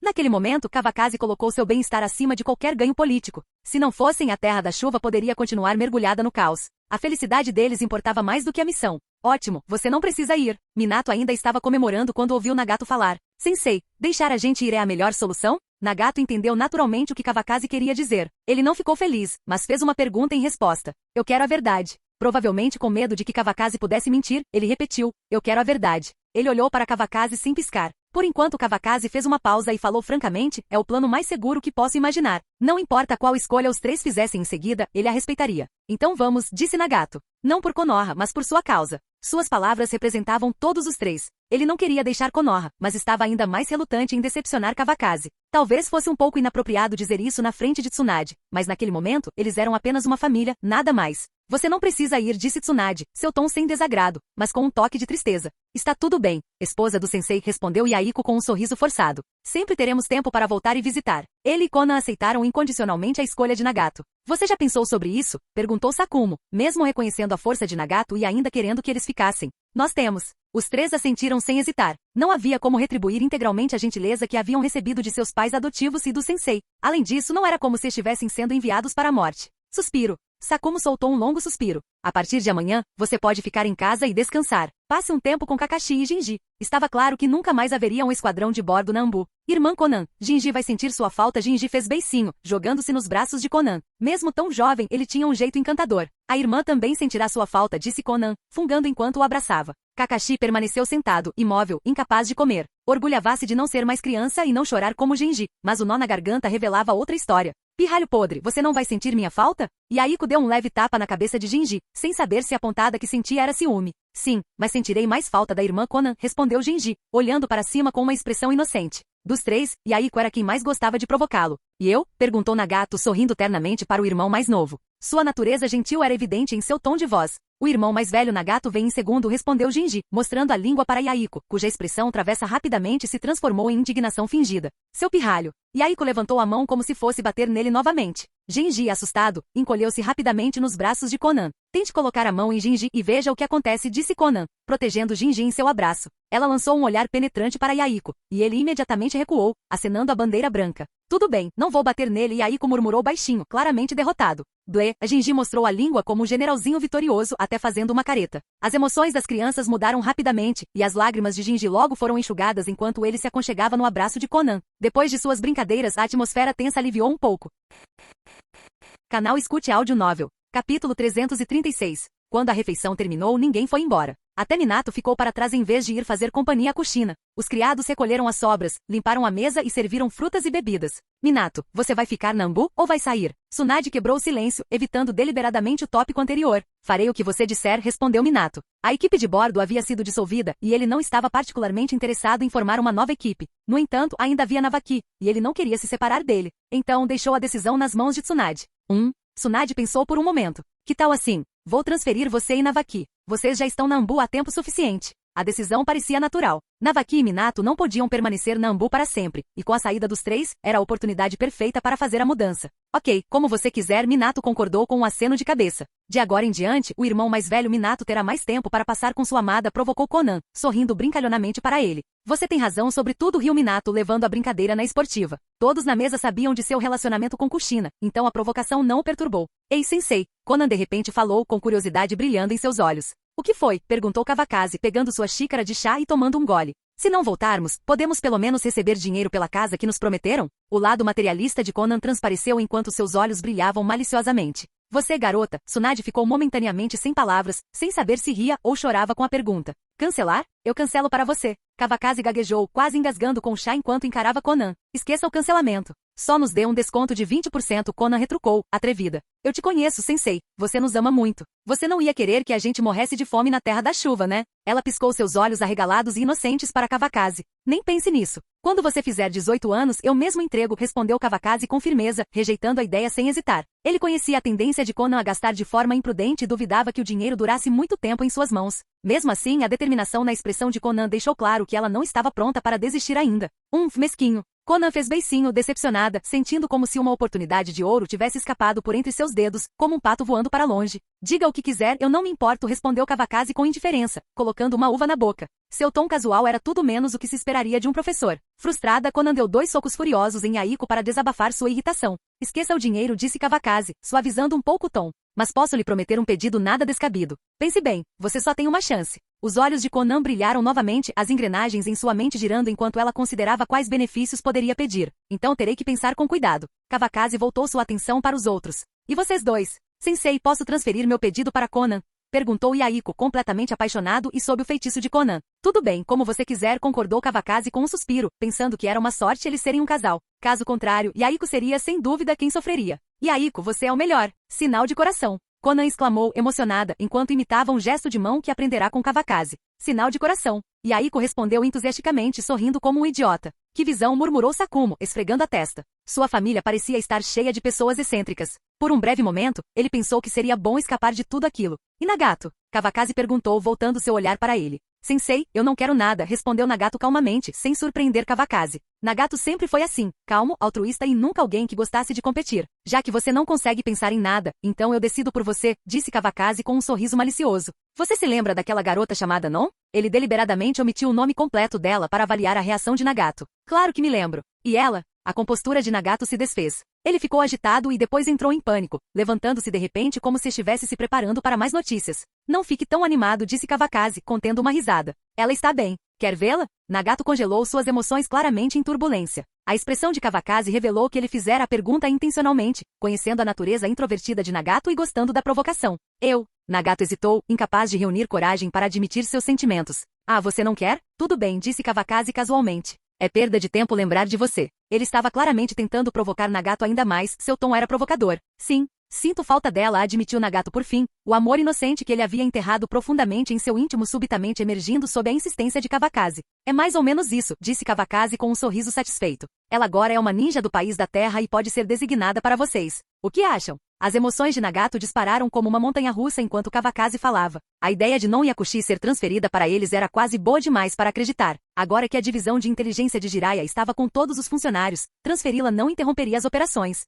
[SPEAKER 2] Naquele momento, Kawakaze colocou seu bem-estar acima de qualquer ganho político. Se não fossem, a Terra da Chuva poderia continuar mergulhada no caos. A felicidade deles importava mais do que a missão. Ótimo, você não precisa ir. Minato ainda estava comemorando quando ouviu Nagato falar. Sensei, deixar a gente ir é a melhor solução? Nagato entendeu naturalmente o que Kawakaze queria dizer. Ele não ficou feliz, mas fez uma pergunta em resposta. Eu quero a verdade. Provavelmente com medo de que Kawakaze pudesse mentir, ele repetiu. Eu quero a verdade. Ele olhou para Kawakaze sem piscar. Por enquanto Kawakaze fez uma pausa e falou francamente, é o plano mais seguro que posso imaginar. Não importa qual escolha os três fizessem em seguida, ele a respeitaria. Então vamos, disse Nagato. Não por Konoha, mas por sua causa. Suas palavras representavam todos os três. Ele não queria deixar Konoha, mas estava ainda mais relutante em decepcionar Kawakaze. Talvez fosse um pouco inapropriado dizer isso na frente de Tsunade, mas naquele momento, eles eram apenas uma família, nada mais. Você não precisa ir, disse Tsunade, seu tom sem desagrado, mas com um toque de tristeza. Está tudo bem, esposa do sensei, respondeu Yaiko com um sorriso forçado. Sempre teremos tempo para voltar e visitar. Ele e Konan aceitaram incondicionalmente a escolha de Nagato. Você já pensou sobre isso? Perguntou Sakumo, mesmo reconhecendo a força de Nagato e ainda querendo que eles ficassem. Nós temos. Os três assentiram sem hesitar. Não havia como retribuir integralmente a gentileza que haviam recebido de seus pais adotivos e do sensei. Além disso, não era como se estivessem sendo enviados para a morte. Suspiro. Sakumo soltou um longo suspiro. A partir de amanhã, você pode ficar em casa e descansar. Passe um tempo com Kakashi e Jinji. Estava claro que nunca mais haveria um esquadrão de bordo na Anbu. Irmã Konan, Jinji vai sentir sua falta. Jinji fez beicinho, jogando-se nos braços de Konan. Mesmo tão jovem, ele tinha um jeito encantador. A irmã também sentirá sua falta, disse Konan, fungando enquanto o abraçava. Kakashi permaneceu sentado, imóvel, incapaz de comer. Orgulhava-se de não ser mais criança e não chorar como Jinji, mas o nó na garganta revelava outra história. Pirralho podre, você não vai sentir minha falta? Yaiko deu um leve tapa na cabeça de Jinji, sem saber se a pontada que sentia era ciúme. Sim, mas sentirei mais falta da irmã Konan, respondeu Jinji, olhando para cima com uma expressão inocente. Dos três, Yaiko era quem mais gostava de provocá-lo. E eu? Perguntou Nagato sorrindo ternamente para o irmão mais novo. Sua natureza gentil era evidente em seu tom de voz. O irmão mais velho Nagato vem em segundo, respondeu Jinji, mostrando a língua para Yaiko, cuja expressão travessa rapidamente e se transformou em indignação fingida. Seu pirralho. Yaiko levantou a mão como se fosse bater nele novamente. Jinji, assustado, encolheu-se rapidamente nos braços de Konan. Tente colocar a mão em Jinji e veja o que acontece, disse Konan, protegendo Jinji em seu abraço. Ela lançou um olhar penetrante para Yaiko, e ele imediatamente recuou, acenando a bandeira branca. Tudo bem, não vou bater nele, Yaiko murmurou baixinho, claramente derrotado. Blé, Jinji mostrou a língua como um generalzinho vitorioso, até fazendo uma careta. As emoções das crianças mudaram rapidamente, e as lágrimas de Jinji logo foram enxugadas enquanto ele se aconchegava no abraço de Konan. Depois de suas brincadeiras, a atmosfera tensa aliviou um pouco. Canal Escute Áudio Novel. Capítulo 336. Quando a refeição terminou, ninguém foi embora. Até Minato ficou para trás em vez de ir fazer companhia a Kushina. Os criados recolheram as sobras, limparam a mesa e serviram frutas e bebidas. Minato, você vai ficar na Anbu ou vai sair? Tsunade quebrou o silêncio, evitando deliberadamente o tópico anterior. Farei o que você disser, respondeu Minato. A equipe de bordo havia sido dissolvida, e ele não estava particularmente interessado em formar uma nova equipe. No entanto, ainda havia Navaki, e ele não queria se separar dele. Então deixou a decisão nas mãos de Tsunade. Tsunade pensou por um momento. Que tal assim? Vou transferir você e Navaki. Vocês já estão na Anbu há tempo suficiente. A decisão parecia natural. Navaki e Minato não podiam permanecer na Anbu para sempre, e com a saída dos três, era a oportunidade perfeita para fazer a mudança. Ok, como você quiser, Minato concordou com um aceno de cabeça. De agora em diante, o irmão mais velho Minato terá mais tempo para passar com sua amada, provocou Konan, sorrindo brincalhonamente para ele. Você tem razão sobre tudo, riu Minato, levando a brincadeira na esportiva. Todos na mesa sabiam de seu relacionamento com Kushina, então a provocação não o perturbou. Ei, sensei, Konan de repente falou com curiosidade brilhando em seus olhos. O que foi? Perguntou Kawakaze, pegando sua xícara de chá e tomando um gole. Se não voltarmos, podemos pelo menos receber dinheiro pela casa que nos prometeram? O lado materialista de Konan transpareceu enquanto seus olhos brilhavam maliciosamente. Você, garota, Tsunade ficou momentaneamente sem palavras, sem saber se ria ou chorava com a pergunta. Cancelar? Eu cancelo para você. Kawakaze gaguejou, quase engasgando com o chá enquanto encarava Conan. Esqueça o cancelamento. Só nos dê um desconto de 20%, Conan retrucou, atrevida. Eu te conheço, sensei. Você nos ama muito. Você não ia querer que a gente morresse de fome na terra da chuva, né? Ela piscou seus olhos arregalados e inocentes para Kawakaze. Nem pense nisso. Quando você fizer 18 anos, eu mesmo entrego, respondeu Kawakaze com firmeza, rejeitando a ideia sem hesitar. Ele conhecia a tendência de Conan a gastar de forma imprudente e duvidava que o dinheiro durasse muito tempo em suas mãos. Mesmo assim, a determinação na expressão de Conan deixou claro que ela não estava pronta para desistir ainda. Mesquinho. Conan fez beicinho, decepcionada, sentindo como se uma oportunidade de ouro tivesse escapado por entre seus dedos, como um pato voando para longe. Diga o que quiser, eu não me importo, respondeu Kawakaze com indiferença, colocando uma uva na boca. Seu tom casual era tudo menos o que se esperaria de um professor. Frustrada, Conan deu 2 socos furiosos em Aiko para desabafar sua irritação. Esqueça o dinheiro, disse Kawakaze, suavizando um pouco o tom. Mas posso lhe prometer um pedido nada descabido. Pense bem, você só tem uma chance. Os olhos de Conan brilharam novamente, as engrenagens em sua mente girando enquanto ela considerava quais benefícios poderia pedir. Então terei que pensar com cuidado. Kawakaze voltou sua atenção para os outros. E vocês dois? Sensei, posso transferir meu pedido para Conan? Perguntou Yaiko, completamente apaixonado e sob o feitiço de Conan. Tudo bem, como você quiser, concordou Kawakaze com um suspiro, pensando que era uma sorte eles serem um casal. Caso contrário, Yaiko seria sem dúvida quem sofreria. Yaiko, você é o melhor. Sinal de coração. Conan exclamou, emocionada, enquanto imitava um gesto de mão que aprenderá com Kawakaze. Sinal de coração. Yaiko respondeu entusiasticamente, sorrindo como um idiota. Que visão, murmurou Sakumo, esfregando a testa. Sua família parecia estar cheia de pessoas excêntricas. Por um breve momento, ele pensou que seria bom escapar de tudo aquilo. E Nagato? Kawakaze perguntou, voltando seu olhar para ele. Sensei, eu não quero nada, respondeu Nagato calmamente, sem surpreender Kawakaze. Nagato sempre foi assim, calmo, altruísta e nunca alguém que gostasse de competir. Já que você não consegue pensar em nada, então eu decido por você, disse Kawakaze com um sorriso malicioso. Você se lembra daquela garota chamada Non? Ele deliberadamente omitiu o nome completo dela para avaliar a reação de Nagato. Claro que me lembro. E ela? A compostura de Nagato se desfez. Ele ficou agitado e depois entrou em pânico, levantando-se de repente como se estivesse se preparando para mais notícias. Não fique tão animado, disse Kawakaze, contendo uma risada. Ela está bem. Quer vê-la? Nagato congelou suas emoções claramente em turbulência. A expressão de Kawakaze revelou que ele fizera a pergunta intencionalmente, conhecendo a natureza introvertida de Nagato e gostando da provocação. Nagato hesitou, incapaz de reunir coragem para admitir seus sentimentos. Ah, você não quer? Tudo bem, disse Kawakaze casualmente. É perda de tempo lembrar de você. Ele estava claramente tentando provocar Nagato ainda mais, seu tom era provocador. Sim, sinto falta dela, admitiu Nagato por fim, o amor inocente que ele havia enterrado profundamente em seu íntimo subitamente emergindo sob a insistência de Kawakaze. É mais ou menos isso, disse Kawakaze com um sorriso satisfeito. Ela agora é uma ninja do país da terra e pode ser designada para vocês. O que acham? As emoções de Nagato dispararam como uma montanha-russa enquanto Kawakaze falava. A ideia de Non Yakushi ser transferida para eles era quase boa demais para acreditar. Agora que a divisão de inteligência de Jiraiya estava com todos os funcionários, transferi-la não interromperia as operações.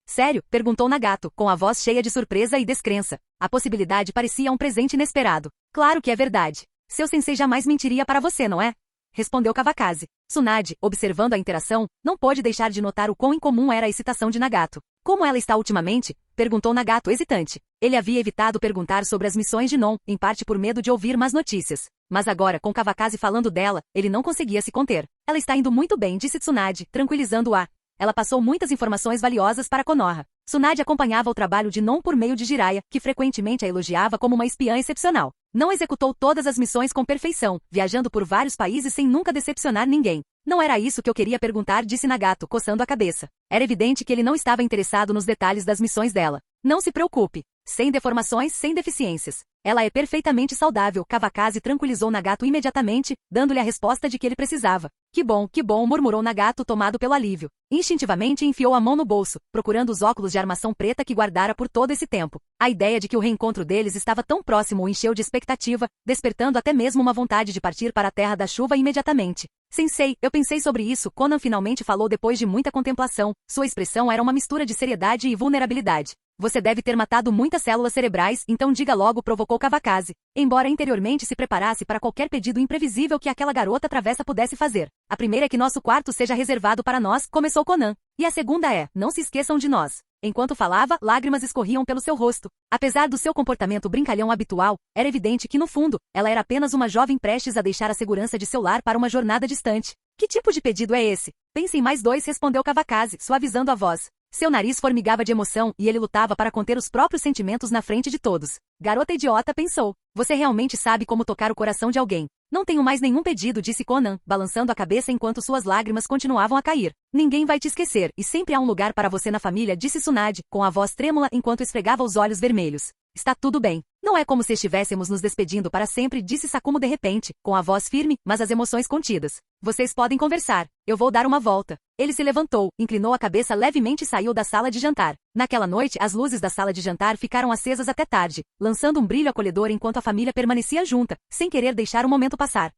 [SPEAKER 2] Sério? Perguntou Nagato, com a voz cheia de surpresa e descrença. A possibilidade parecia um presente inesperado. Claro que é verdade. Seu sensei jamais mentiria para você, não é? Respondeu Kawakaze. Tsunade, observando a interação, não pôde deixar de notar o quão incomum era a excitação de Nagato. Como ela está ultimamente? Perguntou Nagato hesitante. Ele havia evitado perguntar sobre as missões de Non, em parte por medo de ouvir más notícias. Mas agora, com Kawakaze falando dela, ele não conseguia se conter. Ela está indo muito bem, disse Tsunade, tranquilizando-a. Ela passou muitas informações valiosas para Konoha. Tsunade acompanhava o trabalho de Non por meio de Jiraiya, que frequentemente a elogiava como uma espiã excepcional. Não executou todas as missões com perfeição, viajando por vários países sem nunca decepcionar ninguém. Não era isso que eu queria perguntar, disse Nagato, coçando a cabeça. Era evidente que ele não estava interessado nos detalhes das missões dela. Não se preocupe. Sem deformações, sem deficiências. Ela é perfeitamente saudável, Kawakaze tranquilizou Nagato imediatamente, dando-lhe a resposta de que ele precisava. Que bom, murmurou Nagato tomado pelo alívio. Instintivamente enfiou a mão no bolso, procurando os óculos de armação preta que guardara por todo esse tempo. A ideia de que o reencontro deles estava tão próximo o encheu de expectativa, despertando até mesmo uma vontade de partir para a Terra da Chuva imediatamente. Sensei, eu pensei sobre isso, Conan finalmente falou depois de muita contemplação. Sua expressão era uma mistura de seriedade e vulnerabilidade. Você deve ter matado muitas células cerebrais, então diga logo, provocou Kawakaze. Embora interiormente se preparasse para qualquer pedido imprevisível que aquela garota travessa pudesse fazer. A primeira é que nosso quarto seja reservado para nós, começou Conan. E a segunda é, não se esqueçam de nós. Enquanto falava, lágrimas escorriam pelo seu rosto. Apesar do seu comportamento brincalhão habitual, era evidente que no fundo, ela era apenas uma jovem prestes a deixar a segurança de seu lar para uma jornada distante. Que tipo de pedido é esse? Pense em mais 2, respondeu Kawakaze, suavizando a voz. Seu nariz formigava de emoção e ele lutava para conter os próprios sentimentos na frente de todos. Garota idiota, pensou. Você realmente sabe como tocar o coração de alguém. Não tenho mais nenhum pedido, disse Conan, balançando a cabeça enquanto suas lágrimas continuavam a cair. Ninguém vai te esquecer, e sempre há um lugar para você na família, disse Tsunade, com a voz trêmula enquanto esfregava os olhos vermelhos. Está tudo bem. Não é como se estivéssemos nos despedindo para sempre, disse Sakumo de repente, com a voz firme, mas as emoções contidas. Vocês podem conversar. Eu vou dar uma volta. Ele se levantou, inclinou a cabeça levemente e saiu da sala de jantar. Naquela noite, as luzes da sala de jantar ficaram acesas até tarde, lançando um brilho acolhedor enquanto a família permanecia junta, sem querer deixar o momento passar.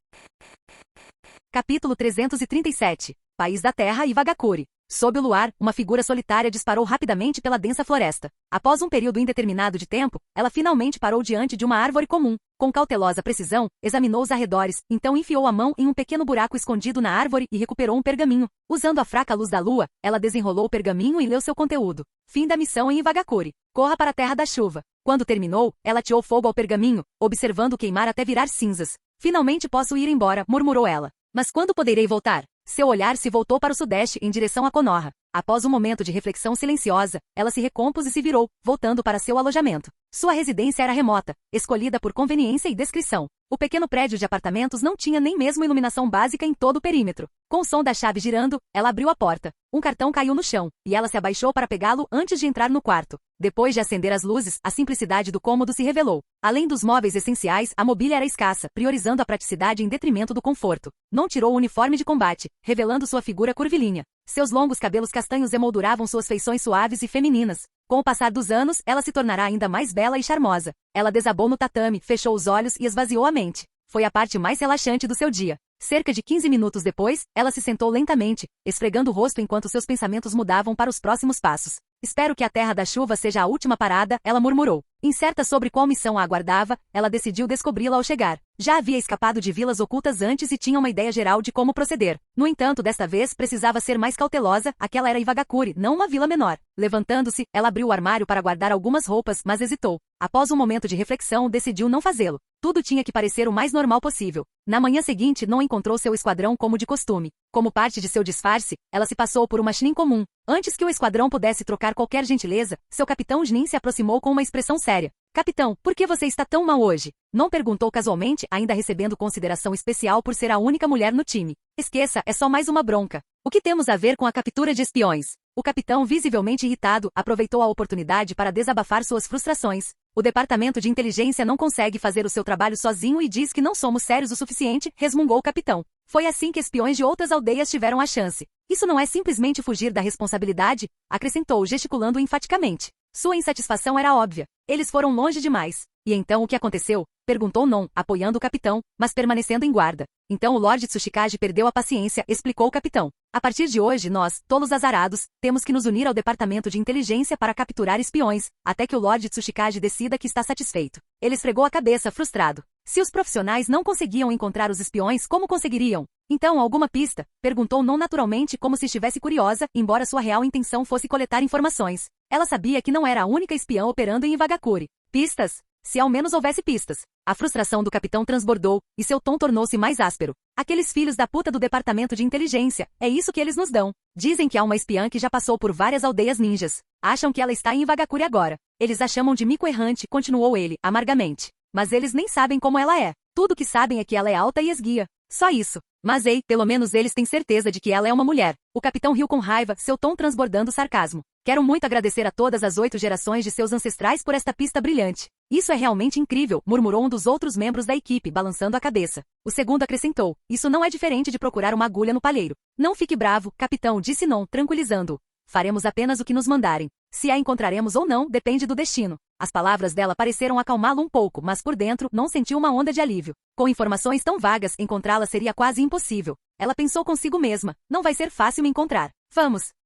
[SPEAKER 2] Capítulo 337. País da Terra e Vagakuri. Sob o luar, uma figura solitária disparou rapidamente pela densa floresta. Após um período indeterminado de tempo, ela finalmente parou diante de uma árvore comum. Com cautelosa precisão, examinou os arredores, então enfiou a mão em um pequeno buraco escondido na árvore e recuperou um pergaminho. Usando a fraca luz da lua, ela desenrolou o pergaminho e leu seu conteúdo. Fim da missão em Vagakuri. Corra para a Terra da Chuva. Quando terminou, ela ateou fogo ao pergaminho, observando queimar até virar cinzas. Finalmente posso ir embora, murmurou ela. Mas quando poderei voltar? Seu olhar se voltou para o sudeste, em direção a Konoha. Após um momento de reflexão silenciosa, ela se recompôs e se virou, voltando para seu alojamento. Sua residência era remota, escolhida por conveniência e discrição. O pequeno prédio de apartamentos não tinha nem mesmo iluminação básica em todo o perímetro. Com o som da chave girando, ela abriu a porta. Um cartão caiu no chão, e ela se abaixou para pegá-lo antes de entrar no quarto. Depois de acender as luzes, a simplicidade do cômodo se revelou. Além dos móveis essenciais, a mobília era escassa, priorizando a praticidade em detrimento do conforto. Não tirou o uniforme de combate, revelando sua figura curvilínea. Seus longos cabelos castanhos emolduravam suas feições suaves e femininas. Com o passar dos anos, ela se tornará ainda mais bela e charmosa. Ela desabou no tatame, fechou os olhos e esvaziou a mente. Foi a parte mais relaxante do seu dia. Cerca de 15 minutos depois, ela se sentou lentamente, esfregando o rosto enquanto seus pensamentos mudavam para os próximos passos. Espero que a Terra da Chuva seja a última parada, ela murmurou. Incerta sobre qual missão a aguardava, ela decidiu descobri-la ao chegar. Já havia escapado de vilas ocultas antes e tinha uma ideia geral de como proceder. No entanto, desta vez precisava ser mais cautelosa, aquela era Ivagakuri, não uma vila menor. Levantando-se, ela abriu o armário para guardar algumas roupas, mas hesitou. Após um momento de reflexão, decidiu não fazê-lo. Tudo tinha que parecer o mais normal possível. Na manhã seguinte, não encontrou seu esquadrão como de costume. Como parte de seu disfarce, ela se passou por uma Shinin comum. Antes que o esquadrão pudesse trocar qualquer gentileza, seu capitão Jnin se aproximou com uma expressão séria. Capitão, por que você está tão mal hoje? Não perguntou casualmente, ainda recebendo consideração especial por ser a única mulher no time. Esqueça, é só mais uma bronca. O que temos a ver com a captura de espiões? O capitão, visivelmente irritado, aproveitou a oportunidade para desabafar suas frustrações. O departamento de inteligência não consegue fazer o seu trabalho sozinho e diz que não somos sérios o suficiente, resmungou o capitão. Foi assim que espiões de outras aldeias tiveram a chance. Isso não é simplesmente fugir da responsabilidade, acrescentou, gesticulando enfaticamente. Sua insatisfação era óbvia. Eles foram longe demais. E então o que aconteceu? Perguntou Non, apoiando o capitão, mas permanecendo em guarda. Então o Lorde Tsuchikage perdeu a paciência, explicou o capitão. A partir de hoje nós, tolos azarados, temos que nos unir ao departamento de inteligência para capturar espiões, até que o Lorde Tsuchikage decida que está satisfeito. Ele esfregou a cabeça, frustrado. Se os profissionais não conseguiam encontrar os espiões, como conseguiriam? Então, alguma pista? Perguntou Non naturalmente como se estivesse curiosa, embora sua real intenção fosse coletar informações. Ela sabia que não era a única espiã operando em Ivagakuri. Pistas? Se ao menos houvesse pistas. A frustração do capitão transbordou, e seu tom tornou-se mais áspero. Aqueles filhos da puta do departamento de inteligência, é isso que eles nos dão. Dizem que há uma espiã que já passou por várias aldeias ninjas. Acham que ela está em Ivagakuri agora. Eles a chamam de mico errante, continuou ele, amargamente. Mas eles nem sabem como ela é. Tudo que sabem é que ela é alta e esguia. Só isso. Mas ei, pelo menos eles têm certeza de que ela é uma mulher. O capitão riu com raiva, seu tom transbordando sarcasmo. Quero muito agradecer a todas as 8 gerações de seus ancestrais por esta pista brilhante. Isso é realmente incrível, murmurou um dos outros membros da equipe, balançando a cabeça. O segundo acrescentou, isso não é diferente de procurar uma agulha no palheiro. Não fique bravo, capitão, disse Non, tranquilizando-o. Faremos apenas o que nos mandarem. Se a encontraremos ou não, depende do destino. As palavras dela pareceram acalmá-lo um pouco, mas por dentro, não sentiu uma onda de alívio. Com informações tão vagas, encontrá-la seria quase impossível. Ela pensou consigo mesma, não vai ser fácil me encontrar.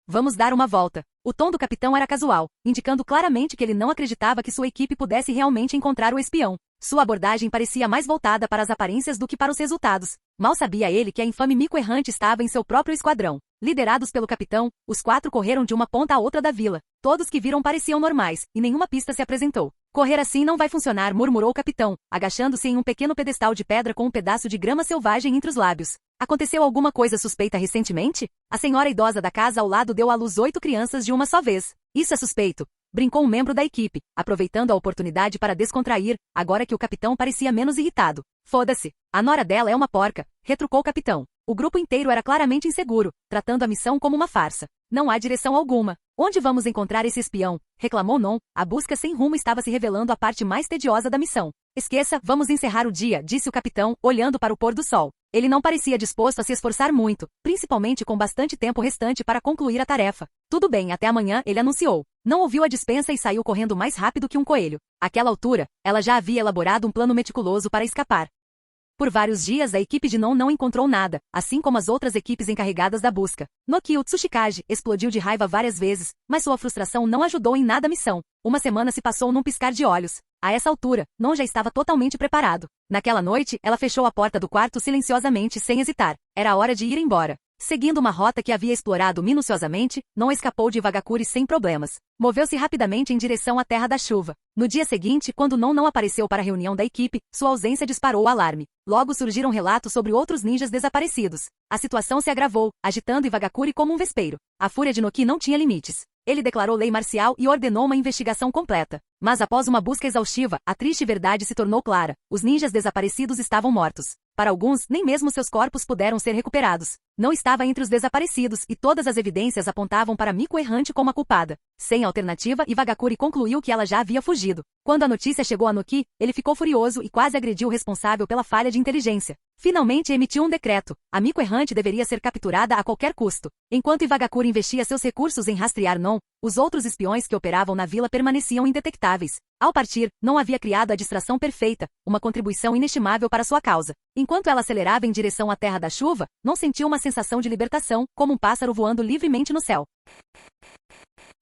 [SPEAKER 2] Vamos dar uma volta. O tom do capitão era casual, indicando claramente que ele não acreditava que sua equipe pudesse realmente encontrar o espião. Sua abordagem parecia mais voltada para as aparências do que para os resultados. Mal sabia ele que a infame mico errante estava em seu próprio esquadrão. Liderados pelo capitão, os 4 correram de uma ponta à outra da vila. Todos que viram pareciam normais, e nenhuma pista se apresentou. Correr assim não vai funcionar, murmurou o capitão, agachando-se em um pequeno pedestal de pedra com um pedaço de grama selvagem entre os lábios. Aconteceu alguma coisa suspeita recentemente? A senhora idosa da casa ao lado deu à luz 8 crianças de uma só vez. Isso é suspeito, brincou um membro da equipe, aproveitando a oportunidade para descontrair, agora que o capitão parecia menos irritado. Foda-se, a nora dela é uma porca, retrucou o capitão. O grupo inteiro era claramente inseguro, tratando a missão como uma farsa. Não há direção alguma. Onde vamos encontrar esse espião? Reclamou Non. A busca sem rumo estava se revelando a parte mais tediosa da missão. Esqueça, vamos encerrar o dia, disse o capitão, olhando para o pôr do sol. Ele não parecia disposto a se esforçar muito, principalmente com bastante tempo restante para concluir a tarefa. Tudo bem, até amanhã, ele anunciou. Não ouviu a dispensa e saiu correndo mais rápido que um coelho. Àquela altura, ela já havia elaborado um plano meticuloso para escapar. Por vários dias a equipe de Non não encontrou nada, assim como as outras equipes encarregadas da busca. Noki Tsushikage explodiu de raiva várias vezes, mas sua frustração não ajudou em nada a missão. Uma semana se passou num piscar de olhos. A essa altura, Non já estava totalmente preparado. Naquela noite, ela fechou a porta do quarto silenciosamente sem hesitar. Era hora de ir embora. Seguindo uma rota que havia explorado minuciosamente, Non escapou de Vagakure sem problemas. Moveu-se rapidamente em direção à Terra da Chuva. No dia seguinte, quando Non não apareceu para a reunião da equipe, sua ausência disparou o alarme. Logo surgiram relatos sobre outros ninjas desaparecidos. A situação se agravou, agitando Iwagakure como um vespeiro. A fúria de Noki não tinha limites. Ele declarou lei marcial e ordenou uma investigação completa. Mas após uma busca exaustiva, a triste verdade se tornou clara. Os ninjas desaparecidos estavam mortos. Para alguns, nem mesmo seus corpos puderam ser recuperados. Não estava entre os desaparecidos e todas as evidências apontavam para Miko errante como a culpada. Sem alternativa, Iwagakure concluiu que ela já havia fugido. Quando a notícia chegou a Noki, ele ficou furioso e quase agrediu o responsável pela falha de inteligência. Finalmente emitiu um decreto. A Miko errante deveria ser capturada a qualquer custo. Enquanto Iwagakure investia seus recursos em rastrear Non, os outros espiões que operavam na vila permaneciam indetectáveis. Ao partir, Non havia criado a distração perfeita, uma contribuição inestimável para sua causa. Enquanto ela acelerava em direção à Terra da Chuva, Non sentiu uma sensação de libertação, como um pássaro voando livremente no céu.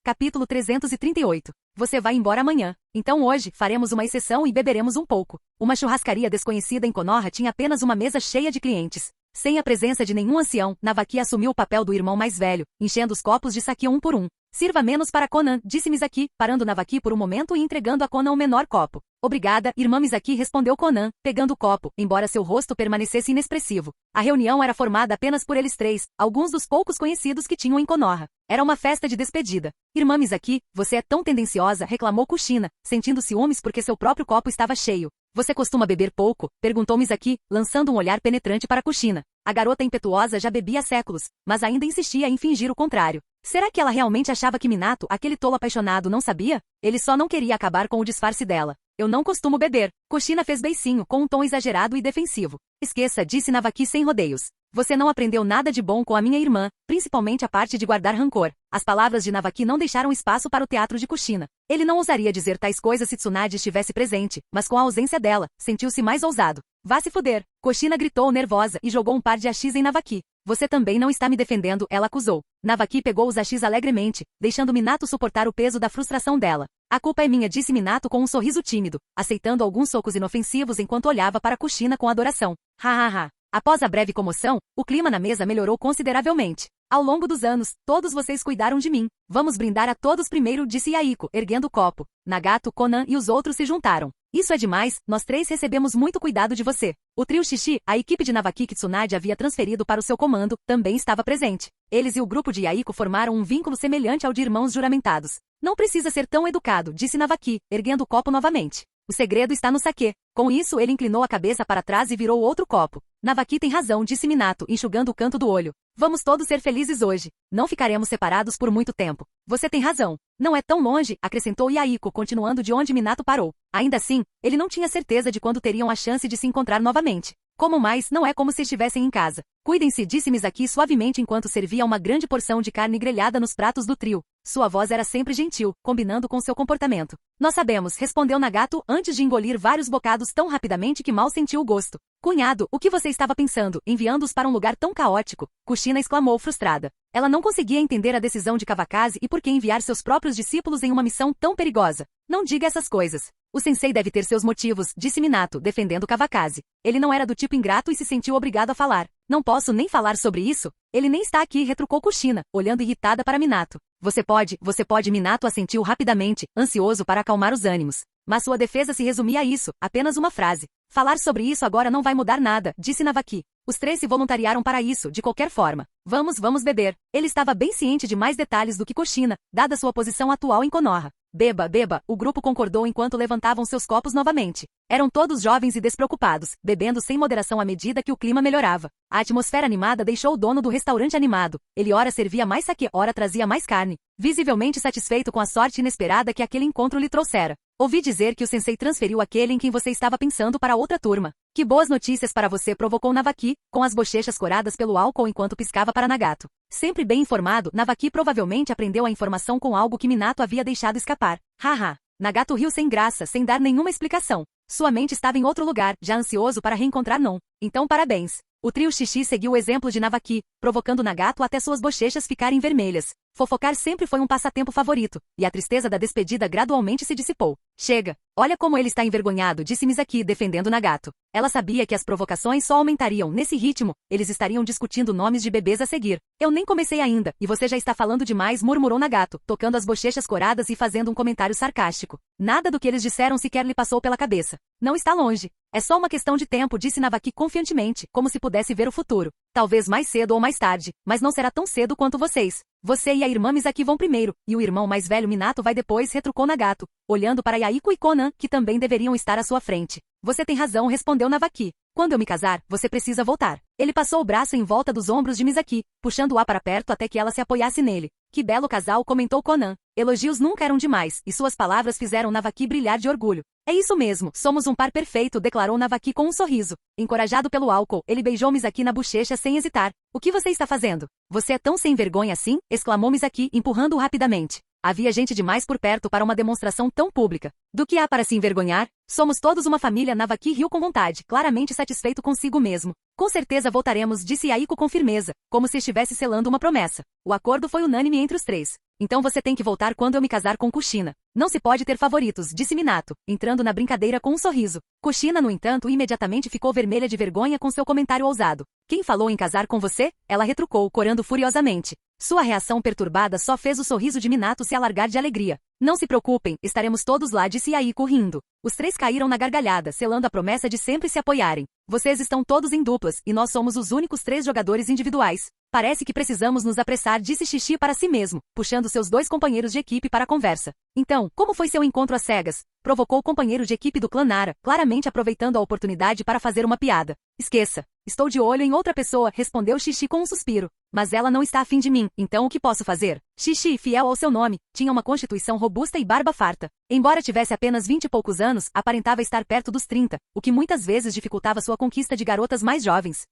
[SPEAKER 2] Capítulo 338. Você vai embora amanhã. Então hoje, faremos uma exceção e beberemos um pouco. Uma churrascaria desconhecida em Konoha tinha apenas uma mesa cheia de clientes. Sem a presença de nenhum ancião, Navaki assumiu o papel do irmão mais velho, enchendo os copos de sake um por um. Sirva menos para Conan, disse Misaki, parando Navaki por um momento e entregando a Conan o menor copo. Obrigada, irmã Misaki, respondeu Conan, pegando o copo, embora seu rosto permanecesse inexpressivo. A reunião era formada apenas por eles três, alguns dos poucos conhecidos que tinham em Konoha. Era uma festa de despedida. Irmã Misaki, você é tão tendenciosa, reclamou Kushina, sentindo ciúmes porque seu próprio copo estava cheio. Você costuma beber pouco? Perguntou Misaki, lançando um olhar penetrante para Kushina. A garota impetuosa já bebia há séculos, mas ainda insistia em fingir o contrário. Será que ela realmente achava que Minato, aquele tolo apaixonado, não sabia? Ele só não queria acabar com o disfarce dela. Eu não costumo beber. Kushina fez beicinho, com um tom exagerado e defensivo. Esqueça, disse Navaki sem rodeios. Você não aprendeu nada de bom com a minha irmã, principalmente a parte de guardar rancor. As palavras de Navaki não deixaram espaço para o teatro de Kushina. Ele não ousaria dizer tais coisas se Tsunade estivesse presente, mas com a ausência dela, sentiu-se mais ousado. Vá se fuder. Kushina gritou nervosa e jogou um par de achis em Navaki. Você também não está me defendendo, ela acusou. Navaki pegou os achis alegremente, deixando Minato suportar o peso da frustração dela. A culpa é minha, disse Minato com um sorriso tímido, aceitando alguns socos inofensivos enquanto olhava para Kushina com adoração. Ha. Após a breve comoção, o clima na mesa melhorou consideravelmente. Ao longo dos anos, todos vocês cuidaram de mim. Vamos brindar a todos primeiro, disse Yaiko, erguendo o copo. Nagato, Conan e os outros se juntaram. Isso é demais, nós três recebemos muito cuidado de você. O trio Shishi, a equipe de Navaki que Tsunade havia transferido para o seu comando, também estava presente. Eles e o grupo de Yaiko formaram um vínculo semelhante ao de irmãos juramentados. Não precisa ser tão educado, disse Navaki, erguendo o copo novamente. O segredo está no sake. Com isso ele inclinou a cabeça para trás e virou outro copo. Navaki tem razão, disse Minato, enxugando o canto do olho. Vamos todos ser felizes hoje. Não ficaremos separados por muito tempo. Você tem razão. Não é tão longe, acrescentou Yaiko, continuando de onde Minato parou. Ainda assim, ele não tinha certeza de quando teriam a chance de se encontrar novamente. Como mais, não é como se estivessem em casa. Cuidem-se, disse Misaki suavemente enquanto servia uma grande porção de carne grelhada nos pratos do trio. Sua voz era sempre gentil, combinando com seu comportamento. Nós sabemos, respondeu Nagato antes de engolir vários bocados tão rapidamente que mal sentiu o gosto. Cunhado, o que você estava pensando, enviando-os para um lugar tão caótico? Kushina exclamou frustrada. Ela não conseguia entender a decisão de Kawakaze e por que enviar seus próprios discípulos em uma missão tão perigosa. Não diga essas coisas. O sensei deve ter seus motivos, disse Minato, defendendo Kawakaze. Ele não era do tipo ingrato e se sentiu obrigado a falar. Não posso nem falar sobre isso? Ele nem está aqui, retrucou Kushina, olhando irritada para Minato. Você pode, Minato assentiu rapidamente, ansioso para acalmar os ânimos. Mas sua defesa se resumia a isso, apenas uma frase. Falar sobre isso agora não vai mudar nada, disse Navaki. Os três se voluntariaram para isso, de qualquer forma. Vamos beber. Ele estava bem ciente de mais detalhes do que Kushina, dada sua posição atual em Konoha. Beba, o grupo concordou enquanto levantavam seus copos novamente. Eram todos jovens e despreocupados, bebendo sem moderação à medida que o clima melhorava. A atmosfera animada deixou o dono do restaurante animado. Ele ora servia mais saquê, ora trazia mais carne, visivelmente satisfeito com a sorte inesperada que aquele encontro lhe trouxera. Ouvi dizer que o sensei transferiu aquele em quem você estava pensando para outra turma. Que boas notícias para você, provocou Navaki, com as bochechas coradas pelo álcool enquanto piscava para Nagato. Sempre bem informado, Navaki provavelmente aprendeu a informação com algo que Minato havia deixado escapar. Haha. Nagato riu sem graça, sem dar nenhuma explicação. Sua mente estava em outro lugar, já ansioso para reencontrar Non. Então parabéns. O trio Xixi seguiu o exemplo de Navaki, provocando Nagato até suas bochechas ficarem vermelhas. Fofocar sempre foi um passatempo favorito, e a tristeza da despedida gradualmente se dissipou. Chega. Olha como ele está envergonhado, disse Misaki, defendendo Nagato. Ela sabia que as provocações só aumentariam. Nesse ritmo, eles estariam discutindo nomes de bebês a seguir. Eu nem comecei ainda, e você já está falando demais, murmurou Nagato, tocando as bochechas coradas e fazendo um comentário sarcástico. Nada do que eles disseram sequer lhe passou pela cabeça. Não está longe. É só uma questão de tempo, disse Navaki confiantemente, como se pudesse ver o futuro. Talvez mais cedo ou mais tarde, mas não será tão cedo quanto vocês. Você e a irmã Misaki vão primeiro, e o irmão mais velho Minato vai depois, retrucou Nagato, olhando para Yaiko e Konan, que também deveriam estar à sua frente. Você tem razão, respondeu Navaki. Quando eu me casar, você precisa voltar. Ele passou o braço em volta dos ombros de Misaki, puxando-a para perto até que ela se apoiasse nele. Que belo casal, comentou Konan. Elogios nunca eram demais, e suas palavras fizeram Navaki brilhar de orgulho. É isso mesmo, somos um par perfeito, declarou Navaki com um sorriso. Encorajado pelo álcool, ele beijou Misaki na bochecha sem hesitar. O que você está fazendo? Você é tão sem vergonha assim? Exclamou Misaki, empurrando-o rapidamente. Havia gente demais por perto para uma demonstração tão pública. Do que há para se envergonhar? Somos todos uma família. Navaki riu com vontade, claramente satisfeito consigo mesmo. Com certeza voltaremos, disse Yaiko com firmeza, como se estivesse selando uma promessa. O acordo foi unânime entre os três. Então você tem que voltar quando eu me casar com Kushina. Não se pode ter favoritos, disse Minato, entrando na brincadeira com um sorriso. Kushina, no entanto, imediatamente ficou vermelha de vergonha com seu comentário ousado. Quem falou em casar com você? Ela retrucou, corando furiosamente. Sua reação perturbada só fez o sorriso de Minato se alargar de alegria. Não se preocupem, estaremos todos lá, disse Yaiko rindo. Os três caíram na gargalhada, selando a promessa de sempre se apoiarem. Vocês estão todos em duplas, e nós somos os únicos 3 jogadores individuais. Parece que precisamos nos apressar, disse Xixi para si mesmo, puxando seus 2 companheiros de equipe para a conversa. Então, como foi seu encontro às cegas? Provocou o companheiro de equipe do clã Nara, claramente aproveitando a oportunidade para fazer uma piada. Esqueça. Estou de olho em outra pessoa, respondeu Xixi com um suspiro. Mas ela não está afim de mim, então o que posso fazer? Xixi, fiel ao seu nome, tinha uma constituição robusta e barba farta. Embora tivesse apenas 20 e poucos anos, aparentava estar perto dos 30, o que muitas vezes dificultava sua conquista de garotas mais jovens.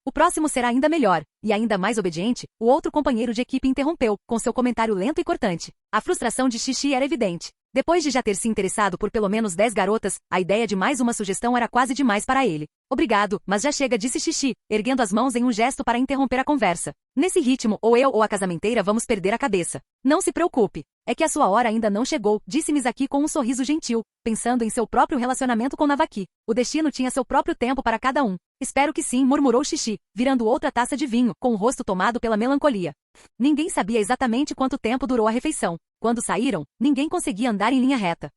[SPEAKER 2] O próximo será ainda melhor, e ainda mais obediente, o outro companheiro de equipe interrompeu, com seu comentário lento e cortante. A frustração de Xixi era evidente. Depois de já ter se interessado por pelo menos 10 garotas, a ideia de mais uma sugestão era quase demais para ele. Obrigado, mas já chega, disse Xixi, erguendo as mãos em um gesto para interromper a conversa. Nesse ritmo, ou eu ou a casamenteira vamos perder a cabeça. Não se preocupe. É que a sua hora ainda não chegou, disse Misaki com um sorriso gentil, pensando em seu próprio relacionamento com Navaki. O destino tinha seu próprio tempo para cada um. Espero que sim, murmurou Xixi, virando outra taça de vinho, com o rosto tomado pela melancolia. Ninguém sabia exatamente quanto tempo durou a refeição. Quando saíram, ninguém conseguia andar em linha reta.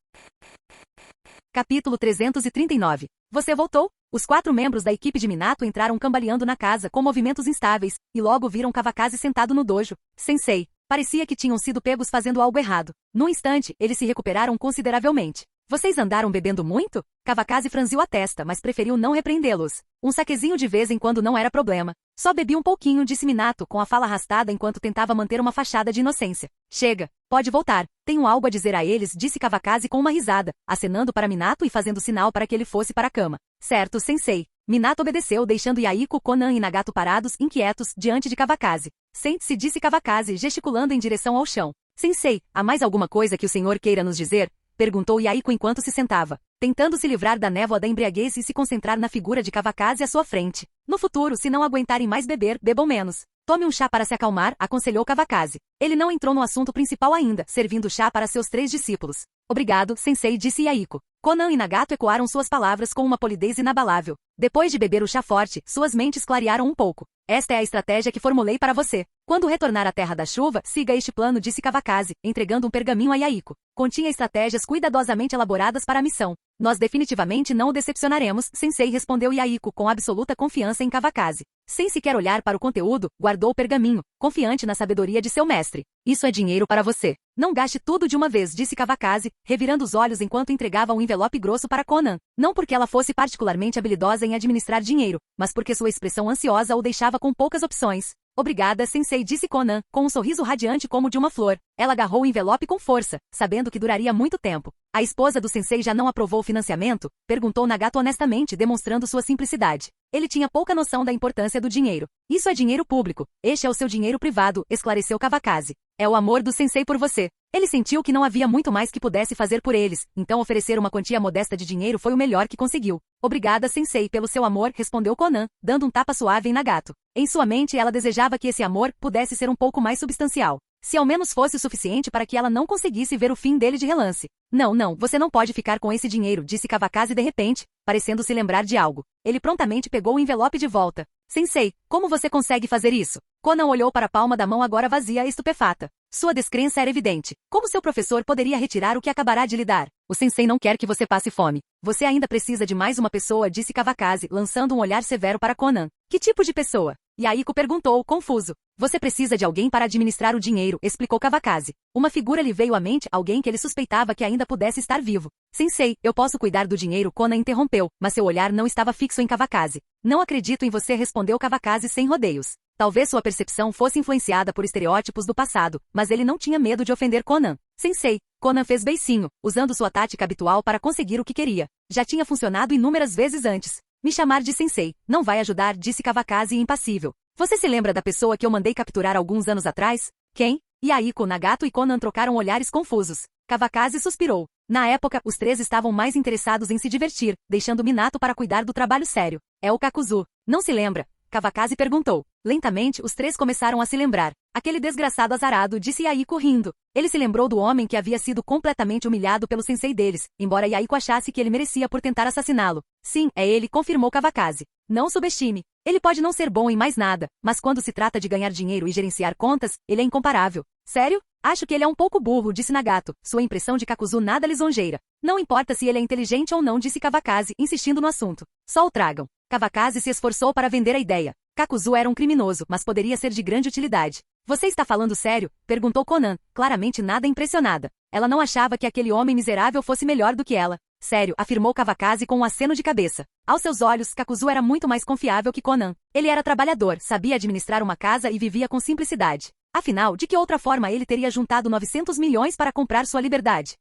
[SPEAKER 2] Capítulo 339. Você voltou? Os 4 membros da equipe de Minato entraram cambaleando na casa com movimentos instáveis, e logo viram Kawakaze sentado no dojo. Sensei. Parecia que tinham sido pegos fazendo algo errado. Num instante, eles se recuperaram consideravelmente. Vocês andaram bebendo muito? Kawakaze franziu a testa, mas preferiu não repreendê-los. Um saquezinho de vez em quando não era problema. Só bebi um pouquinho, disse Minato, com a fala arrastada enquanto tentava manter uma fachada de inocência. Chega. Pode voltar. Tenho algo a dizer a eles, disse Kawakaze com uma risada, acenando para Minato e fazendo sinal para que ele fosse para a cama. Certo, sensei. Minato obedeceu, deixando Yaiko, Konan e Nagato parados, inquietos, diante de Kawakaze. Sente-se, disse Kawakaze, gesticulando em direção ao chão. Sensei, há mais alguma coisa que o senhor queira nos dizer? Perguntou Yaiko enquanto se sentava, tentando se livrar da névoa da embriaguez e se concentrar na figura de Kawakaze à sua frente. No futuro, se não aguentarem mais beber, bebam menos. Tome um chá para se acalmar, aconselhou Kawakaze. Ele não entrou no assunto principal ainda, servindo chá para seus 3 discípulos. Obrigado, sensei, disse Yaiko. Conan e Nagato ecoaram suas palavras com uma polidez inabalável. Depois de beber o chá forte, suas mentes clarearam um pouco. Esta é a estratégia que formulei para você. Quando retornar à Terra da Chuva, siga este plano, disse Kawakaze, entregando um pergaminho a Yaiko. Continha estratégias cuidadosamente elaboradas para a missão. Nós definitivamente não o decepcionaremos, sensei, respondeu Yaiko com absoluta confiança em Kawakaze. Sem sequer olhar para o conteúdo, guardou o pergaminho, confiante na sabedoria de seu mestre. Isso é dinheiro para você. Não gaste tudo de uma vez, disse Kawakaze, revirando os olhos enquanto entregava um envelope grosso para Conan. Não porque ela fosse particularmente habilidosa em administrar dinheiro, mas porque sua expressão ansiosa o deixava com poucas opções. Obrigada, sensei, disse Conan, com um sorriso radiante como de uma flor. Ela agarrou o envelope com força, sabendo que duraria muito tempo. A esposa do sensei já não aprovou o financiamento? Perguntou Nagato honestamente, demonstrando sua simplicidade. Ele tinha pouca noção da importância do dinheiro. Isso é dinheiro público. Este é o seu dinheiro privado, esclareceu Kawakaze. É o amor do sensei por você. Ele sentiu que não havia muito mais que pudesse fazer por eles, então oferecer uma quantia modesta de dinheiro foi o melhor que conseguiu. Obrigada, sensei, pelo seu amor, respondeu Conan, dando um tapa suave em Nagato. Em sua mente ela desejava que esse amor pudesse ser um pouco mais substancial. Se ao menos fosse o suficiente para que ela não conseguisse ver o fim dele de relance. Não, você não pode ficar com esse dinheiro, disse Kawakaze de repente, parecendo se lembrar de algo. Ele prontamente pegou o envelope de volta. Sensei, como você consegue fazer isso? Conan olhou para a palma da mão agora vazia, estupefata. Sua descrença era evidente. Como seu professor poderia retirar o que acabará de lhe dar? O sensei não quer que você passe fome. Você ainda precisa de mais uma pessoa, disse Kawakaze, lançando um olhar severo para Conan. Que tipo de pessoa? Yaiko perguntou, confuso. Você precisa de alguém para administrar o dinheiro, explicou Kawakaze. Uma figura lhe veio à mente, alguém que ele suspeitava que ainda pudesse estar vivo. Sensei, eu posso cuidar do dinheiro, Conan interrompeu, mas seu olhar não estava fixo em Kawakaze. Não acredito em você, respondeu Kawakaze sem rodeios. Talvez sua percepção fosse influenciada por estereótipos do passado, mas ele não tinha medo de ofender Conan. Sensei, Conan fez beicinho, usando sua tática habitual para conseguir o que queria. Já tinha funcionado inúmeras vezes antes. Me chamar de sensei não vai ajudar, disse Kawakaze impassível. Você se lembra da pessoa que eu mandei capturar alguns anos atrás? Quem? Yaiko, Nagato e Conan trocaram olhares confusos. Kawakaze suspirou. Na época, os três estavam mais interessados em se divertir, deixando Minato para cuidar do trabalho sério. É o Kakuzu. Não se lembra? Kawakaze perguntou. Lentamente, os três começaram a se lembrar. Aquele desgraçado azarado, disse Yaiko rindo. Ele se lembrou do homem que havia sido completamente humilhado pelo sensei deles, embora Yaiko achasse que ele merecia por tentar assassiná-lo. Sim, é ele, confirmou Kawakaze. Não subestime. Ele pode não ser bom em mais nada, mas quando se trata de ganhar dinheiro e gerenciar contas, ele é incomparável. Sério? Acho que ele é um pouco burro, disse Nagato. Sua impressão de Kakuzu nada lisonjeira. Não importa se ele é inteligente ou não, disse Kawakaze, insistindo no assunto. Só o tragam. Kawakaze se esforçou para vender a ideia. Kakuzu era um criminoso, mas poderia ser de grande utilidade. Você está falando sério? Perguntou Conan, claramente nada impressionada. Ela não achava que aquele homem miserável fosse melhor do que ela. Sério, afirmou Kawakaze com um aceno de cabeça. Aos seus olhos, Kakuzu era muito mais confiável que Conan. Ele era trabalhador, sabia administrar uma casa e vivia com simplicidade. Afinal, de que outra forma ele teria juntado 900 milhões para comprar sua liberdade?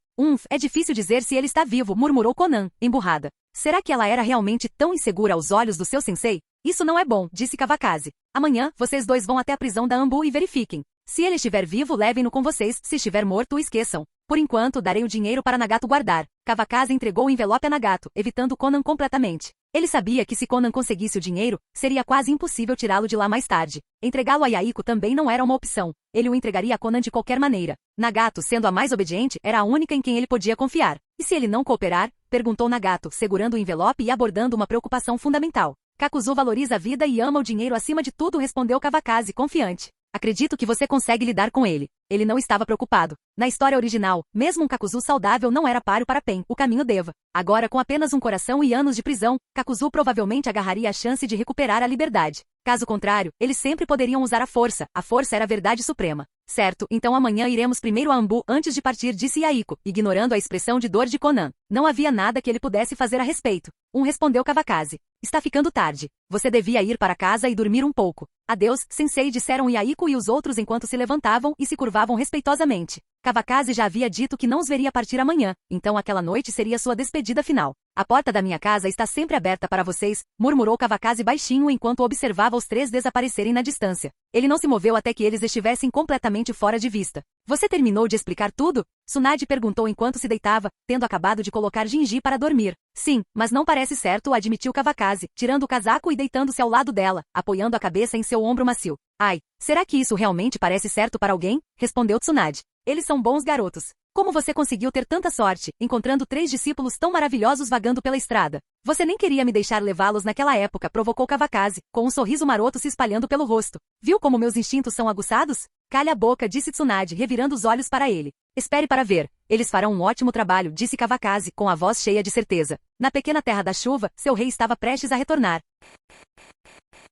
[SPEAKER 2] É difícil dizer se ele está vivo, murmurou Conan, emburrada. Será que ela era realmente tão insegura aos olhos do seu sensei? Isso não é bom, disse Kawakaze. Amanhã, vocês dois vão até a prisão da Ambu e verifiquem. Se ele estiver vivo, levem-no com vocês, se estiver morto, esqueçam. Por enquanto, darei o dinheiro para Nagato guardar. Kawakaze entregou o envelope a Nagato, evitando Conan completamente. Ele sabia que se Conan conseguisse o dinheiro, seria quase impossível tirá-lo de lá mais tarde. Entregá-lo a Yaiko também não era uma opção. Ele o entregaria a Conan de qualquer maneira. Nagato, sendo a mais obediente, era a única em quem ele podia confiar. E se ele não cooperar? Perguntou Nagato, segurando o envelope e abordando uma preocupação fundamental. Kakuzu valoriza a vida e ama o dinheiro acima de tudo, respondeu Kawakaze, confiante. Acredito que você consegue lidar com ele. Ele não estava preocupado. Na história original, mesmo um Kakuzu saudável não era páreo para Pen, o caminho Deva. Agora, com apenas um coração e anos de prisão, Kakuzu provavelmente agarraria a chance de recuperar a liberdade. Caso contrário, eles sempre poderiam usar a força era a verdade suprema. Certo, então amanhã iremos primeiro a Ambu antes de partir, disse Yaiko, ignorando a expressão de dor de Conan. Não havia nada que ele pudesse fazer a respeito. Respondeu Kawakaze. Está ficando tarde. Você devia ir para casa e dormir um pouco. Adeus, sensei, disseram Yaiko e os outros enquanto se levantavam e se curvavam respeitosamente. Kawakaze já havia dito que não os veria partir amanhã, então aquela noite seria sua despedida final. A porta da minha casa está sempre aberta para vocês, murmurou Kawakaze baixinho enquanto observava os três desaparecerem na distância. Ele não se moveu até que eles estivessem completamente fora de vista. Você terminou de explicar tudo? Tsunade perguntou enquanto se deitava, tendo acabado de colocar Jinji para dormir. Sim, mas não parece certo, admitiu Kawakaze, tirando o casaco e deitando-se ao lado dela, apoiando a cabeça em seu ombro macio. Ai, será que isso realmente parece certo para alguém? Respondeu Tsunade. Eles são bons garotos. Como você conseguiu ter tanta sorte, encontrando 3 discípulos tão maravilhosos vagando pela estrada? Você nem queria me deixar levá-los naquela época, provocou Kawakazi, com um sorriso maroto se espalhando pelo rosto. Viu como meus instintos são aguçados? Calha a boca, disse Tsunade, revirando os olhos para ele. Espere para ver. Eles farão um ótimo trabalho, disse Kawakazi, com a voz cheia de certeza. Na pequena terra da chuva, seu rei estava prestes a retornar.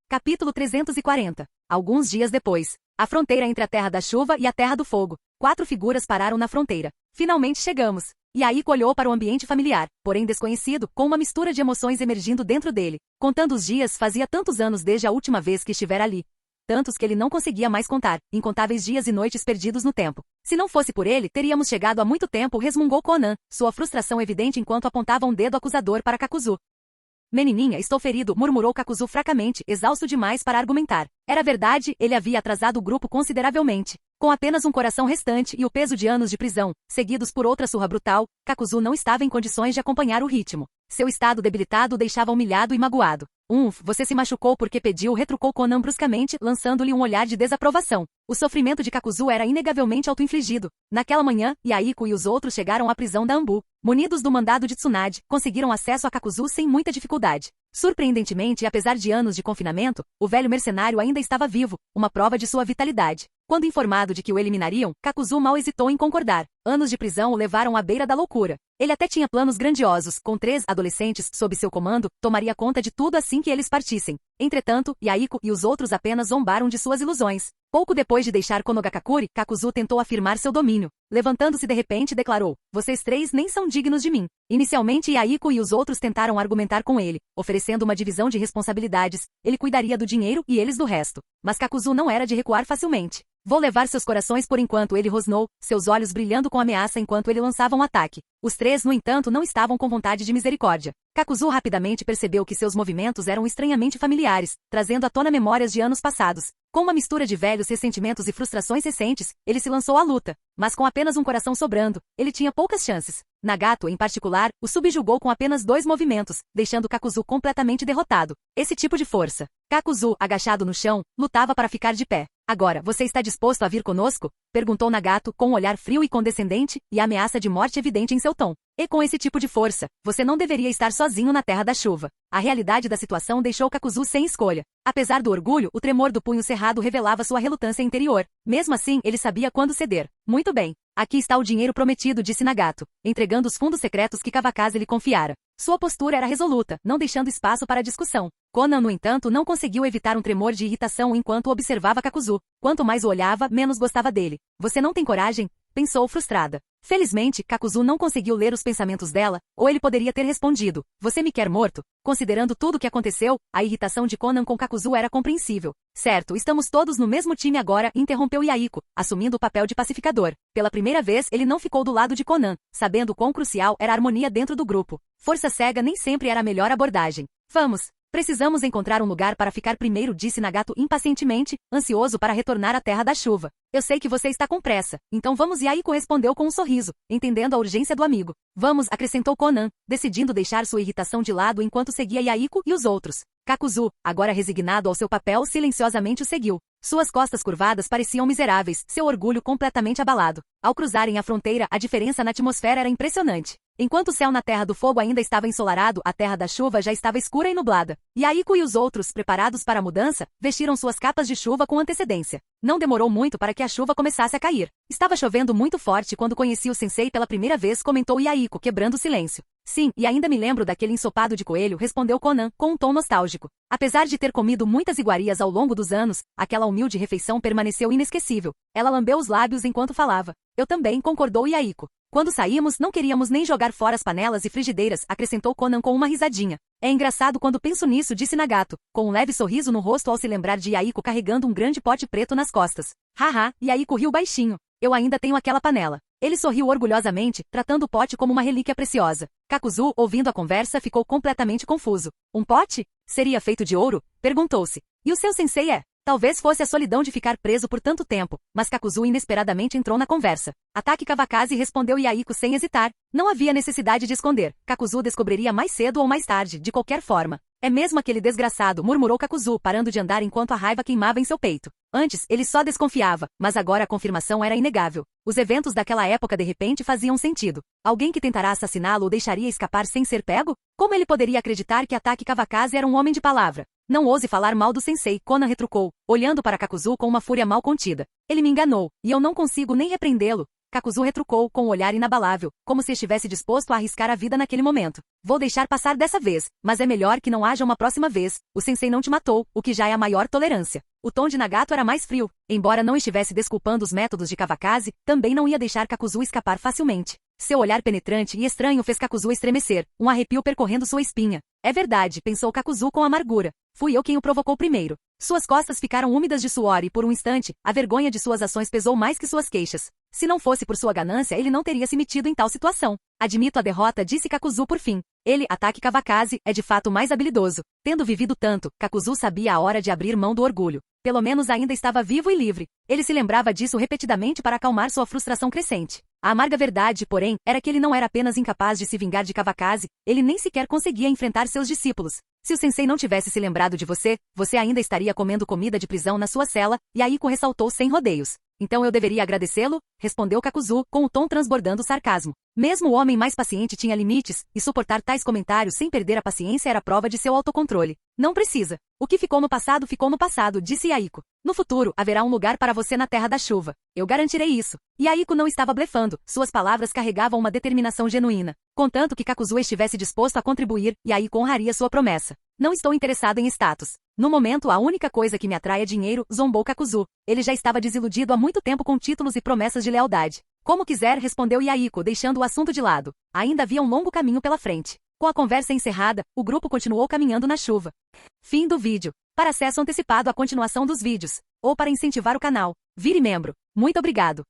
[SPEAKER 2] Capítulo 340. Alguns dias depois. A fronteira entre a Terra da Chuva e a Terra do Fogo. 4 figuras pararam na fronteira. Finalmente chegamos. Yaiko olhou para o ambiente familiar, porém desconhecido, com uma mistura de emoções emergindo dentro dele. Contando os dias, fazia tantos anos desde a última vez que estivera ali. Tantos que ele não conseguia mais contar, incontáveis dias e noites perdidos no tempo. Se não fosse por ele, teríamos chegado há muito tempo, resmungou Conan, sua frustração evidente enquanto apontava um dedo acusador para Kakuzu. Menininha, estou ferido, murmurou Kakuzu fracamente, exausto demais para argumentar. Era verdade, ele havia atrasado o grupo consideravelmente. Com apenas um coração restante e o peso de anos de prisão, seguidos por outra surra brutal, Kakuzu não estava em condições de acompanhar o ritmo. Seu estado debilitado o deixava humilhado e magoado. Você se machucou porque pediu, retrucou Conan bruscamente, lançando-lhe um olhar de desaprovação. O sofrimento de Kakuzu era inegavelmente auto-infligido. Naquela manhã, Yaiko e os outros chegaram à prisão da Ambu. Munidos do mandado de Tsunade, conseguiram acesso a Kakuzu sem muita dificuldade. Surpreendentemente, apesar de anos de confinamento, o velho mercenário ainda estava vivo, uma prova de sua vitalidade. Quando informado de que o eliminariam, Kakuzu mal hesitou em concordar. Anos de prisão o levaram à beira da loucura. Ele até tinha planos grandiosos, com 3 adolescentes sob seu comando, tomaria conta de tudo assim que eles partissem. Entretanto, Yaiko e os outros apenas zombaram de suas ilusões. Pouco depois de deixar Konogakakuri, Kakuzu tentou afirmar seu domínio. Levantando-se de repente, declarou: vocês 3 nem são dignos de mim. Inicialmente, Yaiko e os outros tentaram argumentar com ele, oferecendo uma divisão de responsabilidades. Ele cuidaria do dinheiro e eles do resto. Mas Kakuzu não era de recuar facilmente. Vou levar seus corações por enquanto, ele rosnou, seus olhos brilhando com ameaça enquanto ele lançava um ataque. Os 3, no entanto, não estavam com vontade de misericórdia. Kakuzu rapidamente percebeu que seus movimentos eram estranhamente familiares, trazendo à tona memórias de anos passados. Com uma mistura de velhos ressentimentos e frustrações recentes, ele se lançou à luta. Mas com apenas um coração sobrando, ele tinha poucas chances. Nagato, em particular, o subjugou com apenas 2 movimentos, deixando Kakuzu completamente derrotado. Esse tipo de força. Kakuzu, agachado no chão, lutava para ficar de pé. Agora, você está disposto a vir conosco? Perguntou Nagato, com um olhar frio e condescendente, e a ameaça de morte evidente em seu tom. E com esse tipo de força, você não deveria estar sozinho na Terra da Chuva. A realidade da situação deixou Kakuzu sem escolha. Apesar do orgulho, o tremor do punho cerrado revelava sua relutância interior. Mesmo assim, ele sabia quando ceder. Muito bem. Aqui está o dinheiro prometido, disse Nagato, entregando os fundos secretos que Kawakazi lhe confiara. Sua postura era resoluta, não deixando espaço para discussão. Conan, no entanto, não conseguiu evitar um tremor de irritação enquanto observava Kakuzu. Quanto mais o olhava, menos gostava dele. Você não tem coragem? Pensou frustrada. Felizmente, Kakuzu não conseguiu ler os pensamentos dela, ou ele poderia ter respondido: você me quer morto? Considerando tudo o que aconteceu, a irritação de Conan com Kakuzu era compreensível. Certo, estamos todos no mesmo time agora, interrompeu Yaiko, assumindo o papel de pacificador. Pela primeira vez, ele não ficou do lado de Conan, sabendo quão crucial era a harmonia dentro do grupo. Força cega nem sempre era a melhor abordagem. Vamos. Precisamos encontrar um lugar para ficar primeiro, disse Nagato impacientemente, ansioso para retornar à Terra da Chuva. Eu sei que você está com pressa, então vamos. Yaiko respondeu com um sorriso, entendendo a urgência do amigo. Vamos, acrescentou Conan, decidindo deixar sua irritação de lado enquanto seguia Yaiko e os outros. Kakuzu, agora resignado ao seu papel, silenciosamente o seguiu. Suas costas curvadas pareciam miseráveis, seu orgulho completamente abalado. Ao cruzarem a fronteira, a diferença na atmosfera era impressionante. Enquanto o céu na Terra do Fogo ainda estava ensolarado, a Terra da Chuva já estava escura e nublada. Yaiko e os outros, preparados para a mudança, vestiram suas capas de chuva com antecedência. Não demorou muito para que a chuva começasse a cair. Estava chovendo muito forte quando conheci o sensei pela primeira vez, comentou Yaiko, quebrando o silêncio. Sim, e ainda me lembro daquele ensopado de coelho, respondeu Conan, com um tom nostálgico. Apesar de ter comido muitas iguarias ao longo dos anos, aquela humilde refeição permaneceu inesquecível. Ela lambeu os lábios enquanto falava. Eu também, concordou Yaiko. Quando saímos, não queríamos nem jogar fora as panelas e frigideiras, acrescentou Conan com uma risadinha. É engraçado quando penso nisso, disse Nagato, com um leve sorriso no rosto ao se lembrar de Yaiko carregando um grande pote preto nas costas. Haha, Yaiko riu baixinho. Eu ainda tenho aquela panela. Ele sorriu orgulhosamente, tratando o pote como uma relíquia preciosa. Kakuzu, ouvindo a conversa, ficou completamente confuso. Um pote? Seria feito de ouro? Perguntou-se. E o seu sensei é? Talvez fosse a solidão de ficar preso por tanto tempo, mas Kakuzu inesperadamente entrou na conversa. Ataque Kawakazi, respondeu Yaiko sem hesitar. Não havia necessidade de esconder. Kakuzu descobriria mais cedo ou mais tarde, de qualquer forma. É mesmo aquele desgraçado, murmurou Kakuzu, parando de andar enquanto a raiva queimava em seu peito. Antes, ele só desconfiava, mas agora a confirmação era inegável. Os eventos daquela época de repente faziam sentido. Alguém que tentará assassiná-lo o deixaria escapar sem ser pego? Como ele poderia acreditar que Ataki Kawakaze era um homem de palavra? Não ouse falar mal do sensei, Konan retrucou, olhando para Kakuzu com uma fúria mal contida. Ele me enganou, e eu não consigo nem repreendê-lo. Kakuzu retrucou com um olhar inabalável, como se estivesse disposto a arriscar a vida naquele momento. Vou deixar passar dessa vez, mas é melhor que não haja uma próxima vez. O sensei não te matou, o que já é a maior tolerância. O tom de Nagato era mais frio. Embora não estivesse desculpando os métodos de Kawakaze, também não ia deixar Kakuzu escapar facilmente. Seu olhar penetrante e estranho fez Kakuzu estremecer, um arrepio percorrendo sua espinha. É verdade, pensou Kakuzu com amargura. Fui eu quem o provocou primeiro. Suas costas ficaram úmidas de suor e, por um instante, a vergonha de suas ações pesou mais que suas queixas. Se não fosse por sua ganância, ele não teria se metido em tal situação. Admito a derrota, disse Kakuzu por fim. Ele, Ataki Kawakaze, é de fato mais habilidoso. Tendo vivido tanto, Kakuzu sabia a hora de abrir mão do orgulho. Pelo menos ainda estava vivo e livre. Ele se lembrava disso repetidamente para acalmar sua frustração crescente. A amarga verdade, porém, era que ele não era apenas incapaz de se vingar de Kawakaze, ele nem sequer conseguia enfrentar seus discípulos. Se o sensei não tivesse se lembrado de você, você ainda estaria comendo comida de prisão na sua cela, e Aiko ressaltou sem rodeios. Então eu deveria agradecê-lo? Respondeu Kakuzu, com o tom transbordando sarcasmo. Mesmo o homem mais paciente tinha limites, e suportar tais comentários sem perder a paciência era prova de seu autocontrole. Não precisa. O que ficou no passado, disse Aiko. No futuro, haverá um lugar para você na Terra da Chuva. Eu garantirei isso. E Aiko não estava blefando, suas palavras carregavam uma determinação genuína. Contanto que Kakuzu estivesse disposto a contribuir, e Aiko honraria sua promessa. Não estou interessado em status. No momento, a única coisa que me atrai é dinheiro, zombou Kakuzu. Ele já estava desiludido há muito tempo com títulos e promessas de lealdade. Como quiser, respondeu Yaiko, deixando o assunto de lado. Ainda havia um longo caminho pela frente. Com a conversa encerrada, o grupo continuou caminhando na chuva. Fim do vídeo. Para acesso antecipado à continuação dos vídeos, ou para incentivar o canal, vire membro. Muito obrigado.